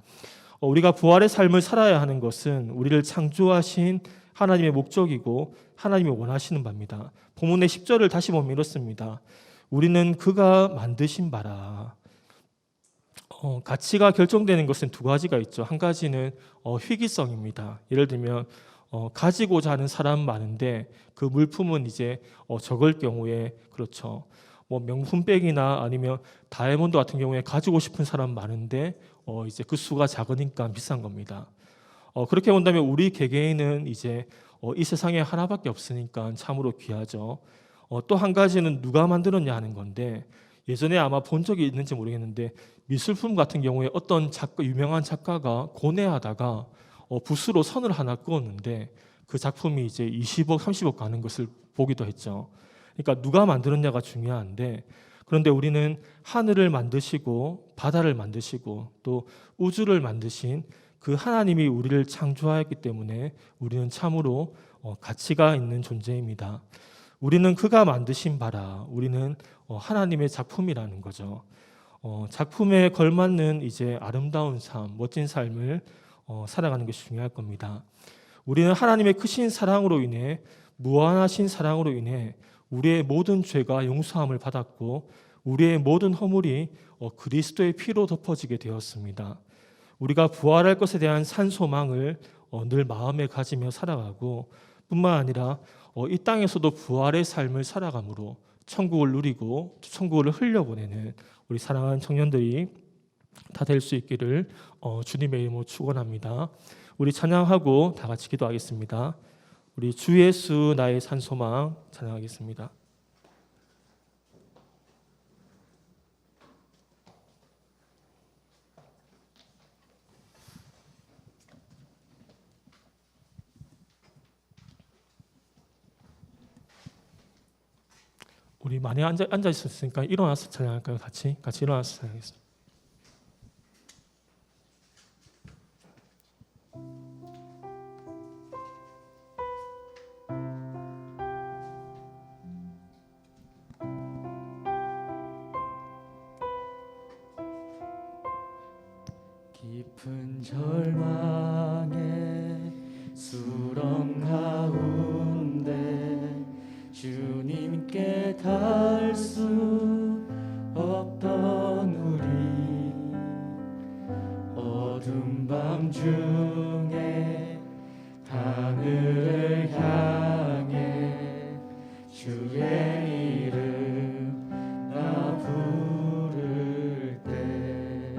우리가 부활의 삶을 살아야 하는 것은 우리를 창조하신 하나님의 목적이고 하나님이 원하시는 바입니다. 본문의 10절을 다시 보면 이렇습니다. 우리는 그가 만드신 바라. 가치가 결정되는 것은 두 가지가 있죠. 한 가지는 희귀성입니다. 예를 들면 가지고자 하는 사람 많은데 그 물품은 이제 적을 경우에, 그렇죠. 뭐 명품백이나 아니면 다이아몬드 같은 경우에 가지고 싶은 사람 많은데 이제 그 수가 작으니까 비싼 겁니다. 그렇게 본다면 우리 개개인은 이제 이 세상에 하나밖에 없으니까 참으로 귀하죠. 또 한 가지는 누가 만들었냐 하는 건데, 예전에 아마 본 적이 있는지 모르겠는데 미술품 같은 경우에 어떤 유명한 작가가 고뇌하다가 붓으로 선을 하나 그었는데 그 작품이 이제 20억, 30억 가는 것을 보기도 했죠. 그러니까 누가 만들었냐가 중요한데, 그런데 우리는 하늘을 만드시고 바다를 만드시고 또 우주를 만드신 그 하나님이 우리를 창조하였기 때문에 우리는 참으로 가치가 있는 존재입니다. 우리는 그가 만드신 바라. 우리는 하나님의 작품이라는 거죠. 작품에 걸맞는 이제 아름다운 삶, 멋진 삶을 살아가는 것이 중요할 겁니다. 우리는 하나님의 크신 사랑으로 인해, 무한하신 사랑으로 인해 우리의 모든 죄가 용서함을 받았고 우리의 모든 허물이 그리스도의 피로 덮어지게 되었습니다. 우리가 부활할 것에 대한 산소망을 늘 마음에 가지며 살아가고, 뿐만 아니라 이 땅에서도 부활의 삶을 살아감으로 천국을 누리고 천국을 흘려보내는 우리 사랑하는 청년들이 다 될 수 있기를 주님의 이름으로 축원합니다. 우리 찬양하고 다 같이 기도하겠습니다. 우리 주 예수 나의 산소망 찬양하겠습니다. 우리 많이 앉아 있었으니까 일어나서 찬양할까요? 같이 일어나서 찬양하겠습니다. 깊은 절망의 수렁 가운데 주님께 닿을 수 없던 우리, 어두운 밤 중에 하늘을 향해 주의 이름 나 부를 때,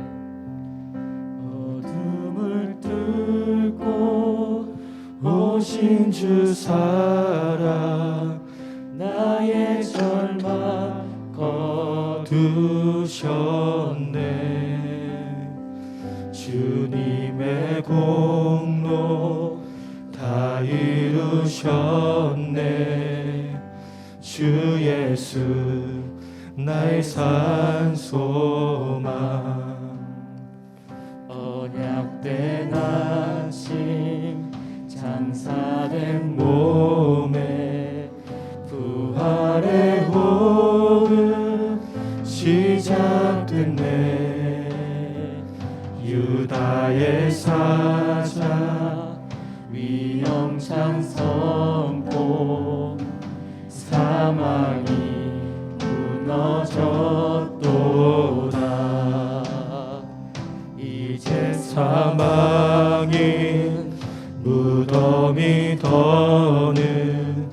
어둠을 뚫고 오신 주 사랑 나의 절망 거두셨네. 주님의 공로 다 이루셨네. 주 예수 나의 산소망, 언약된 안심 장사된 몸에 부활의 호흡 시작됐네. 유다의 사자 위엄찬 선포, 사망이 무너졌도다. 이제 사망이 무덤이 더는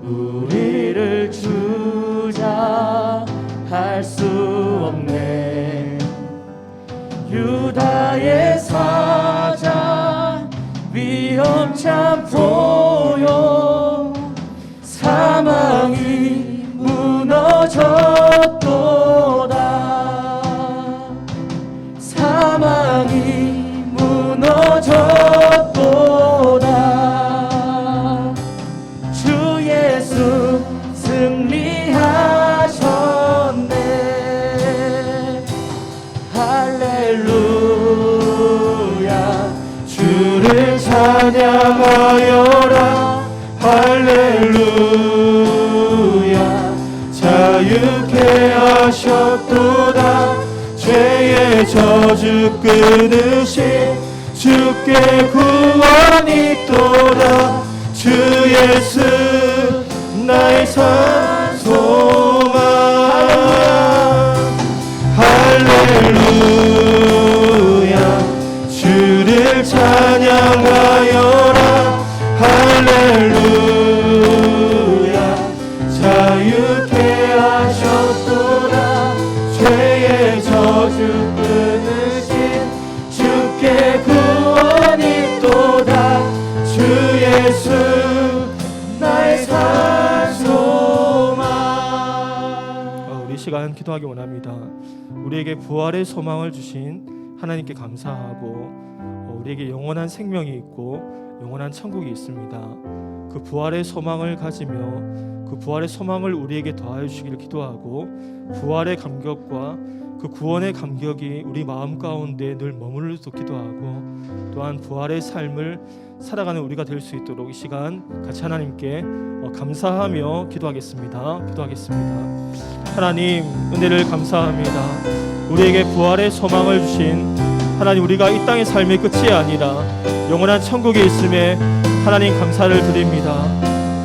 우리를 주장할 수 없네. 유다의 사자 위엄찬 포효, 사망이 무너졌도다. 사망이 무너졌도다. 주 예수 승리하셨네. 할렐루야. 주를 찬양하여라. 할렐루야. 자유케 하셨도다. 죄의 저주 끊으신 주께 구원이 있도다. 주 예수 나의 산소망. 주 예수 나의 산 소망. 우리 시간 기도하기 원합니다. 우리에게 부활의 소망을 주신 하나님께 감사하고 우리에게 영원한 생명이 있고 영원한 천국이 있습니다. 그 부활의 소망을 가지며 그 부활의 소망을 우리에게 더하여 주시기를 기도하고 부활의 감격과 그 구원의 감격이 우리 마음 가운데 늘 머물러서 기도하고 또한 부활의 삶을 살아가는 우리가 될 수 있도록 이 시간 같이 하나님께 감사하며 기도하겠습니다. 하나님 은혜를 감사합니다. 우리에게 부활의 소망을 주신 하나님, 우리가 이 땅의 삶의 끝이 아니라 영원한 천국에 있음에 하나님 감사를 드립니다.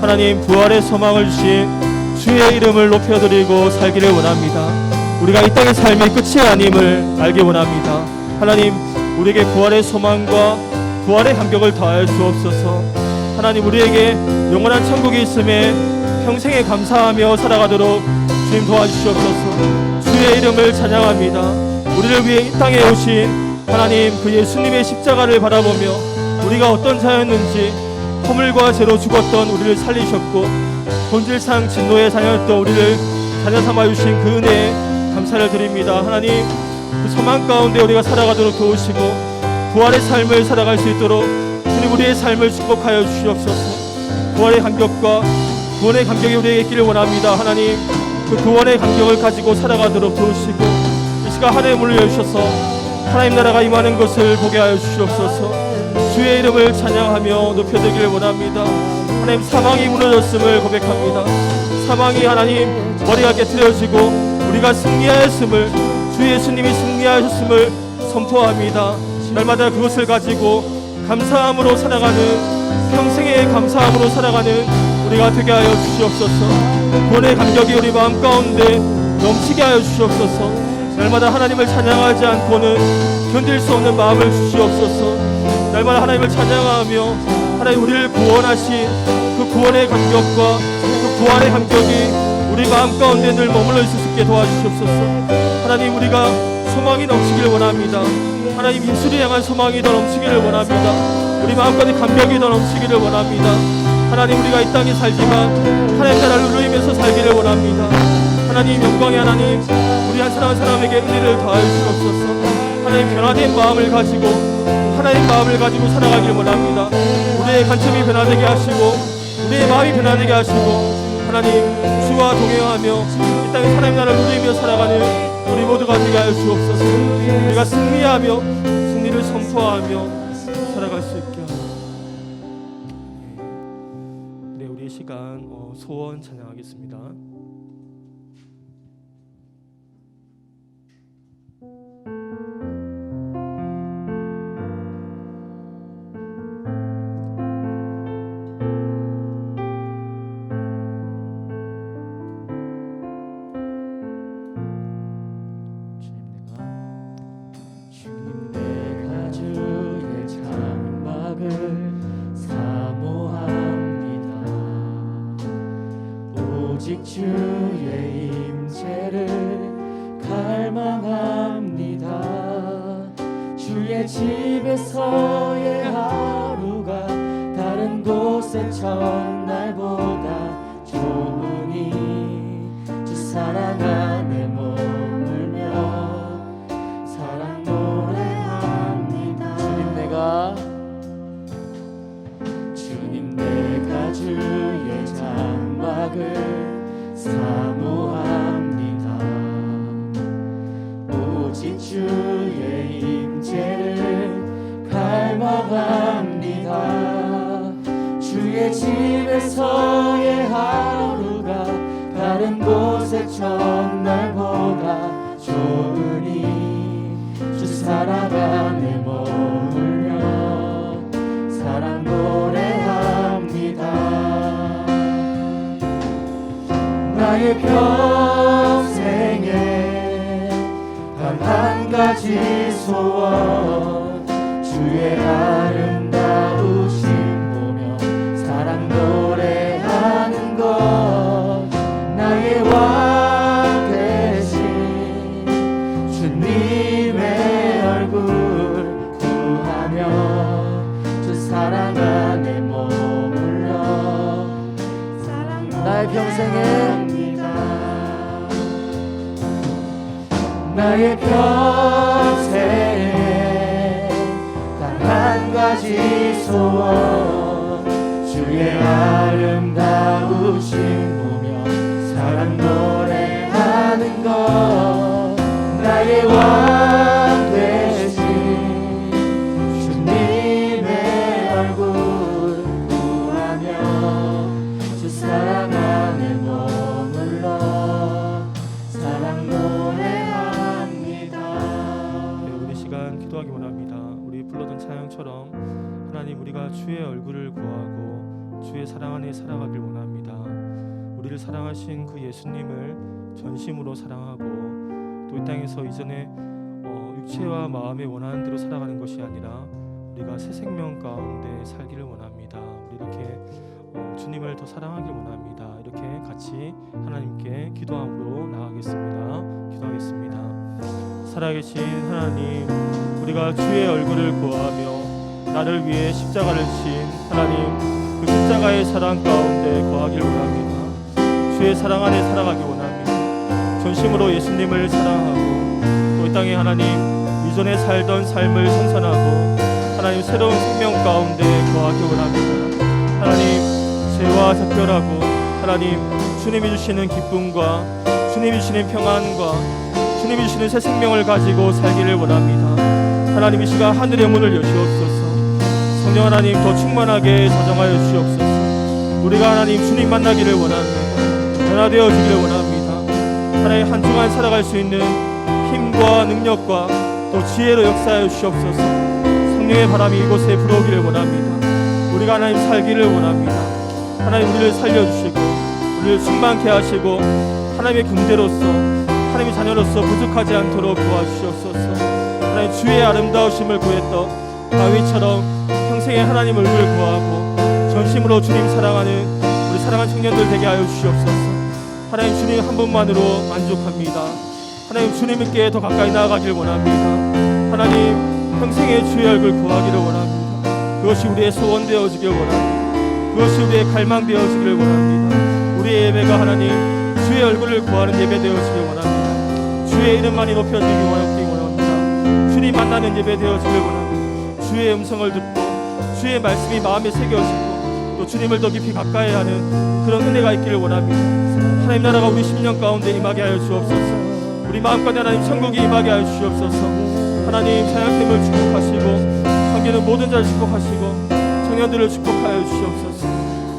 하나님 부활의 소망을 주신 주의 이름을 높여드리고 살기를 원합니다. 우리가 이 땅의 삶의 끝이 아님을 알기 원합니다. 하나님 우리에게 부활의 소망과 부활의 감격을 더하여 주옵소서. 하나님 우리에게 영원한 천국이 있음에 평생에 감사하며 살아가도록 주님 도와주시옵소서. 주의 이름을 찬양합니다. 우리를 위해 이 땅에 오신 하나님 그 예수님의 십자가를 바라보며 우리가 어떤 자였는지 허물과 죄로 죽었던 우리를 살리셨고 본질상 진노의 자녀였던 우리를 자녀 삼아 주신 그 은혜에 감사를 드립니다. 하나님 그 소망 가운데 우리가 살아가도록 도우시고 부활의 삶을 살아갈 수 있도록 주님 우리의 삶을 축복하여 주시옵소서. 부활의 감격과 구원의 감격이 우리에게 있기를 원합니다. 하나님 그 구원의 감격을 가지고 살아가도록 도우시고 이 시간 하늘에 문을 열주셔서 하나님 나라가 임하는 것을 보게 하여 주시옵소서. 주의 이름을 찬양하며 높여드리기를 원합니다. 하나님 사망이 무너졌음을 고백합니다. 사망이 하나님 머리가 깨트려지고 우리가 승리하였음을, 주 예수님이 승리하셨음을 선포합니다. 날마다 그것을 가지고 감사함으로 살아가는, 평생의 감사함으로 살아가는 우리가 되게 하여 주시옵소서. 구원의 감격이 우리 마음 가운데 넘치게 하여 주시옵소서. 날마다 하나님을 찬양하지 않고는 견딜 수 없는 마음을 주시옵소서. 날마다 하나님을 찬양하며 하나님 우리를 구원하신 그 구원의 감격과 그 부활의 감격이 우리 마음 가운데 늘 머물러 있을 수 있게 도와주시옵소서. 하나님 우리가 소망이 넘치기를 원합니다. 하나님 예수를 향한 소망이 더 넘치기를 원합니다. 우리 마음까지 감격이 더 넘치기를 원합니다. 하나님 우리가 이 땅에 살지만 하나님 나라를 누리면서 살기를 원합니다. 하나님 영광의 하나님 우리 한 사람 한 사람에게 은혜를 더하여 주옵소서. 하나님 변화된 마음을 가지고 하나님 마음을 가지고 살아가기를 원합니다. 우리의 관점이 변화되게 하시고 우리의 마음이 변화되게 하시고 하나님 주와 동행하며 이 땅에 하나님 나라를 누리며 살아가는 우리 모두가 되게 하여 주옵소서. 우리가 승리하며 승리를 선포하며 살아갈 수 있게 하옵소서. 네, 우리의 시간 소원 찬양하겠습니다. 오직 주의 임재를 갈망합니다. 주의 집에서의 하루가 다른 곳의 첫날보다 좋으니 주 사랑 안에 머물며 사랑 노래합니다. 주님 내가 주의 장막을 사모합니다. 오직 주의 임재를 갈망합니다. 주의 집에서의 하루가 다른 곳의 첫날보다 좋으니 주 사랑 안에 머물며 사랑 노래합니다. 나의 평생에 단 한 가지 소원, 주의 아름다우심 보며 사랑 노래하는 것. 나의 왕 대신 주님의 얼굴 구하며 주 사랑 안에 평생에 나의 평생에 단 한 가지 소원 주의 아름다우신 보며 사랑 노래하는 것 나의 왕 되신 주님의 얼굴 구하며 주 사랑 안에 머물러 사랑 노래합니다. 우리 시간 기도하기 원합니다. 우리 불렀던 찬양처럼 하나님 우리가 주의 얼굴을 구하고 주의 사랑 안에 살아가길 원합니다. 우리를 사랑하신 그 예수님을 전심으로 사랑하고 또 이 땅에서 이전에 육체와 마음의 원하는 대로 살아가는 것이 아니라 우리가 새 생명 가운데 살기를 원합니다. 우리 이렇게 주님을 더 사랑하길 원합니다. 이렇게 같이 하나님께 기도함으로 나아가겠습니다. 기도하겠습니다. 살아계신 하나님, 우리가 주의 얼굴을 구하며 나를 위해 십자가를 진 하나님, 그 십자가의 사랑 가운데 거하길 원합니다. 주의 사랑 안에 살아가기 원합니다. 전심으로 예수님을 사랑하고 또 이 땅에 하나님 이전에 살던 삶을 성산하고 하나님 새로운 생명 가운데 거하기 원합니다. 하나님 죄와 작별하고 하나님 주님이 주시는 기쁨과 주님이 주시는 평안과 주님이 주시는 새 생명을 가지고 살기를 원합니다. 하나님 이 시간 하늘의 문을 여시옵소서. 성령 하나님 더 충만하게 자정하여 주시옵소서. 우리가 하나님 주님 만나기를 원합니다. 변화되어 주기를 원합니다. 하나님 한 주간 살아갈 수 있는 힘과 능력과 또 지혜로 역사하여 주시옵소서. 성령의 바람이 이곳에 불어오기를 원합니다. 우리가 하나님 살기를 원합니다. 하나님 우리를 살려주시고 우리를 충만케 하시고 하나님의 금대로서 하나님의 자녀로서 부족하지 않도록 도와주시옵소서. 하나님 주의 아름다우심을 구했던 다윗처럼 평생에 하나님 얼굴을 구하고 전심으로 주님 사랑하는 우리 사랑하는 청년들 되게 하여 주시옵소서. 하나님 주님 한 분만으로 만족합니다. 하나님 주님께 더 가까이 나아가길 원합니다. 하나님 평생에 주의 얼굴 구하기를 원합니다. 그것이 우리의 소원 되어지길 원합니다. 그것이 우리의 갈망 되어지기를 원합니다. 우리의 예배가 하나님 주의 얼굴을 구하는 예배 되어지길 원합니다. 주의 이름만이 높여지기 원합니다. 주님 만나는 예배 되어지길 원합니다. 주의 음성을 듣고 주의 말씀이 마음에 새겨지고 또 주님을 더 깊이 가까이 하는 그런 은혜가 있기를 원합니다. 하나님 나라가 우리 심령 가운데 임하게 하여 주옵소서. 우리 마음까지 하나님 천국이 임하게 하여 주옵소서. 하나님 찬양팀을 축복하시고 섬기는 모든 자를 축복하시고 청년들을 축복하여 주시옵소서.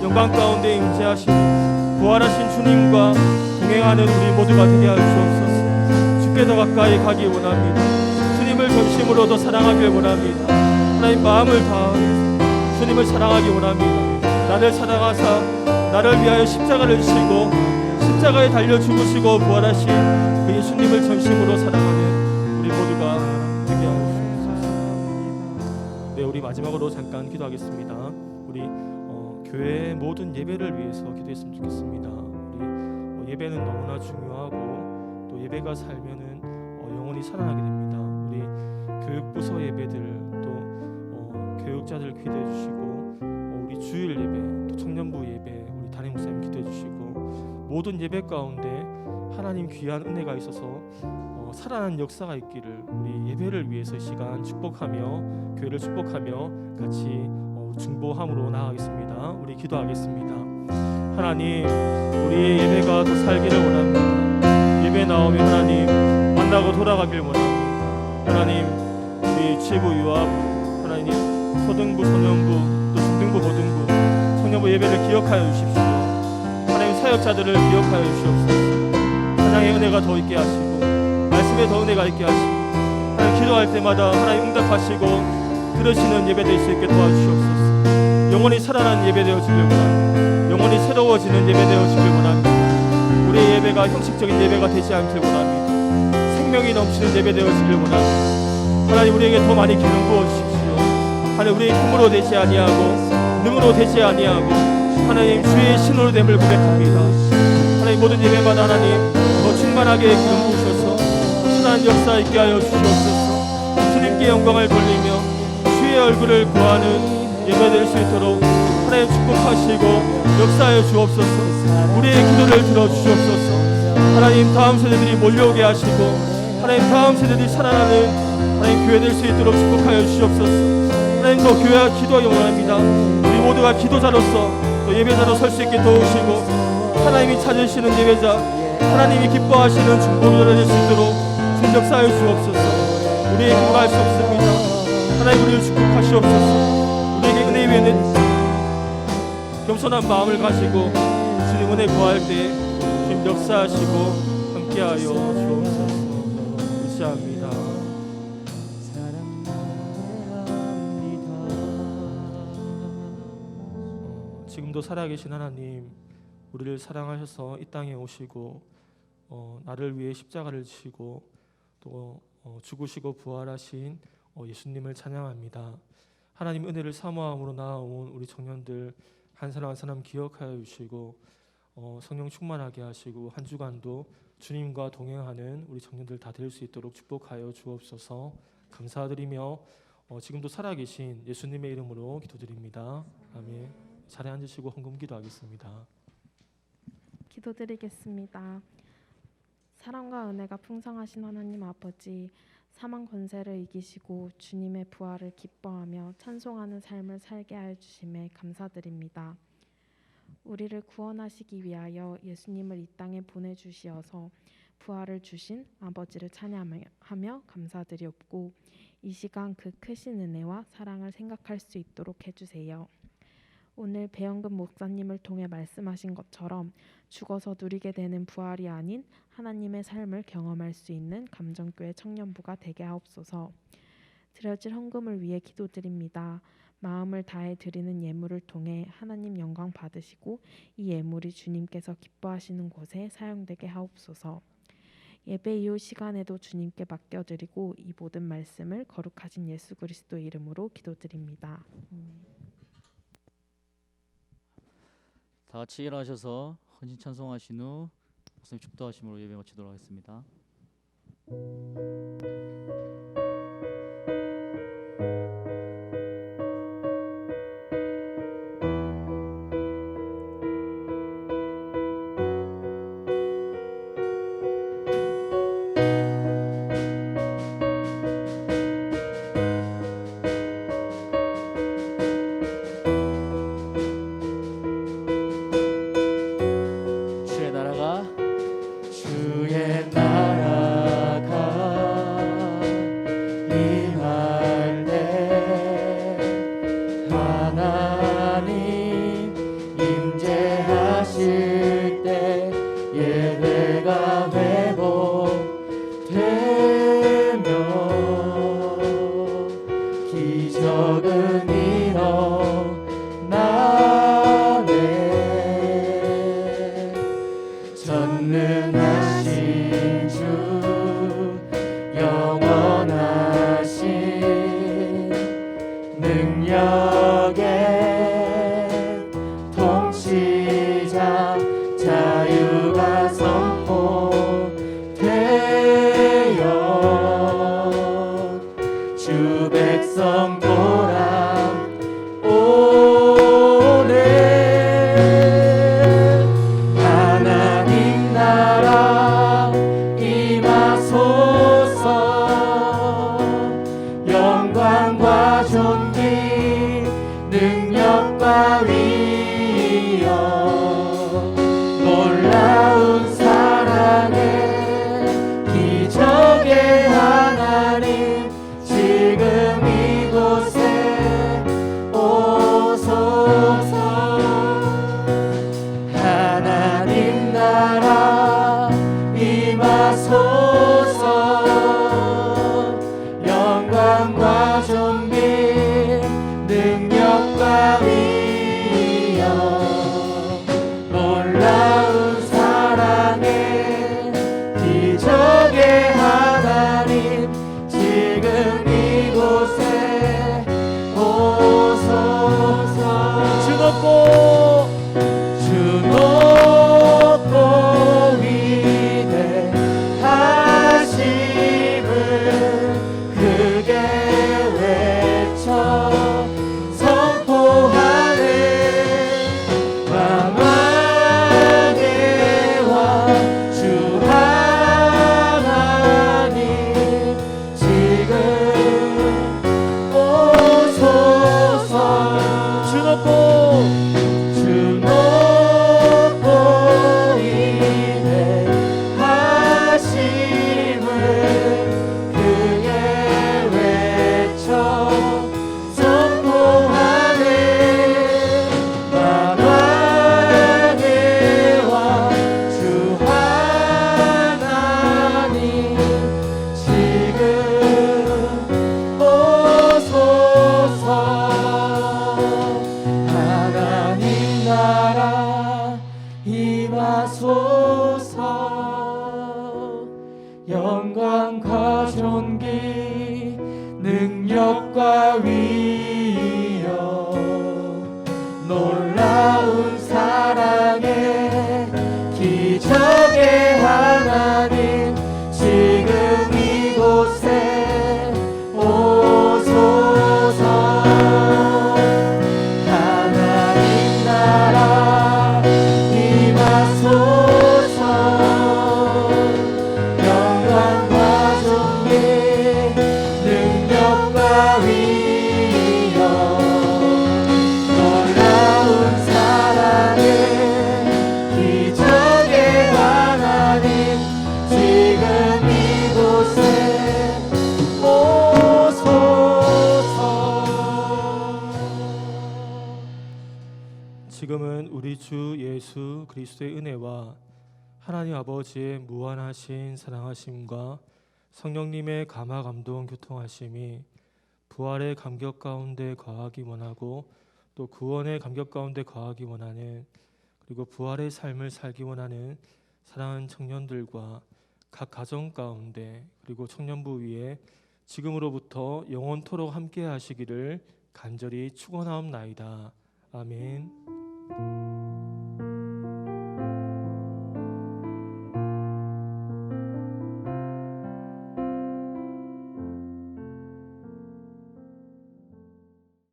영광 가운데 임재하시는 부활하신 주님과 동행하는 우리 모두가 되게 하여 주옵소서. 주께 더 가까이 가기 원합니다. 주님을 전심으로 더 사랑하길 원합니다. 하나님 마음을 다하여 주님을 사랑하기 원합니다. 나를 사랑하사 나를 위하여 십자가를 지시고 십자가에 달려 죽으시고 부활하신 그 예수님을 전심으로 사랑하는 우리 모두가 되게 하여 주옵소서. 네, 우리 마지막으로 잠깐 기도하겠습니다. 우리 교회의 모든 예배를 위해서 기도했으면 좋겠습니다. 우리 예배는 너무나 중요하고 또 예배가 살면은 영혼이 살아나게 됩니다. 우리 교육부서 예배들 또 교육자들 기도해 주시고 우리 주일 예배 또 청년부 예배 우리 담임 목사님 기도해 주시고 모든 예배 가운데 하나님 귀한 은혜가 있어서 살아나는 역사가 있기를 우리 예배를 위해서 이 시간 축복하며 교회를 축복하며 같이 중보함으로 나아가겠습니다. 우리 기도하겠습니다. 하나님 우리의 예배가 더 살기를 원합니다. 예배 나오면 하나님 만나고 돌아가길 원합니다. 하나님 우리 지부 유아부 하나님 초등부 소년부 또 중등부 고등부 청년부 예배를 기억하여 주십시오. 하나님 사역자들을 기억하여 주시옵소서. 하나님의 은혜가 더 있게 하시고 말씀에 더 은혜가 있게 하시고 하나님 기도할 때마다 하나님 응답하시고 들으시는 예배 될 수 있게 도와주시옵소서. 영원히 살아나는 예배 되어지길 원합니다. 영원히 새로워지는 예배 되어지길 원합니다. 우리의 예배가 형식적인 예배가 되지 않길 원합니다. 생명이 넘치는 예배 되어지길 원합니다. 하나님 우리에게 더 많이 기름 부어주십시오. 하나님 우리의 힘으로 되지 아니하고 능으로 되지 아니하고 하나님 주의 신으로 됨을 고백합니다. 하나님 모든 예배마다 하나님 더 충만하게 기름 부으셔서 순한 역사 있게 하여 주시옵소서. 주님께 영광을 돌리며 주의 얼굴을 구하는 예배 될 수 있도록 하나님 하나님 축복하시고 역사해 주옵소서. 우리의 기도를 들어주시옵소서. 하나님 다음 세대들이 몰려오게 하시고 하나님 다음 세대들이 살아나는 하나님 교회 될 수 있도록 축복하여 주시옵소서. 하나님 또 교회와 기도하기 원합니다. 우리 모두가 기도자로서 또 예배자로 설 수 있게 도우시고 하나님이 찾으시는 예배자 하나님이 기뻐하시는 중보자가 될 수 있도록 주님 역사하여 주옵소서. 우리의 기도가 할 수 없습니다. 하나님 우리를 축복하시옵소서. 우리에게 은혜 위에는 겸손한 마음을 가지고 주님 은혜 구할 때 주님 역사하시고 함께하여 주옵소서. 의지합니다. 지금도 살아계신 하나님, 우리를 사랑하셔서 이 땅에 오시고 나를 위해 십자가를 지시고 또 죽으시고 부활하신 예수님을 찬양합니다. 하나님 은혜를 사모함으로 나아온 우리 청년들 한 사람 한 사람 기억하여 주시고 성령 충만하게 하시고 한 주간도 주님과 동행하는 우리 청년들 다 될 수 있도록 축복하여 주옵소서. 감사드리며 지금도 살아계신 예수님의 이름으로 기도드립니다. 아멘. 자리에 앉으시고 헌금 기도하겠습니다. 기도드리겠습니다. 사랑과 은혜가 풍성하신 하나님 아버지, 사망 권세를 이기시고 주님의 부활을 기뻐하며 찬송하는 삶을 살게 하여 주심에 감사드립니다. 우리를 구원하시기 위하여 예수님을 이 땅에 보내주시어서 부활을 주신 아버지를 찬양하며 감사드리옵고 이 시간 그 크신 은혜와 사랑을 생각할 수 있도록 해주세요. 오늘 배영근 목사님을 통해 말씀하신 것처럼 죽어서 누리게 되는 부활이 아닌 하나님의 삶을 경험할 수 있는 감정교회 청년부가 되게 하옵소서. 드려질 헌금을 위해 기도드립니다. 마음을 다해 드리는 예물을 통해 하나님 영광 받으시고 이 예물이 주님께서 기뻐하시는 곳에 사용되게 하옵소서. 예배 이후 시간에도 주님께 맡겨드리고 이 모든 말씀을 거룩하신 예수 그리스도 이름으로 기도드립니다. 다 같이 일어나셔서 헌신 찬송하신 후 목사님 축도하심으로 예배 마치도록 하겠습니다. 주의 나라가 나라 임하소서. 영광과 존귀 능력과 위엄 놀라운 사랑의 기적의 하나님 지금 이곳에 오소서. 하나님 나라 임하소서. 영광과 존귀 능력과 위엄 놀라운 사랑의 기적의 하나님 지금 이곳에 오소서. 지금은 우리 주 예수 그리스도의 은혜와 하나님 아버지의 무한하신 사랑하심과 성령님의 감화 감동 교통하심이 부활의 감격 가운데 거하기 원하고 또 구원의 감격 가운데 거하기 원하는 그리고 부활의 삶을 살기 원하는 사랑하는 청년들과 각 가정 가운데 그리고 청년부 위에 지금으로부터 영원토록 함께 하시기를 간절히 축원하옵나이다. 아멘.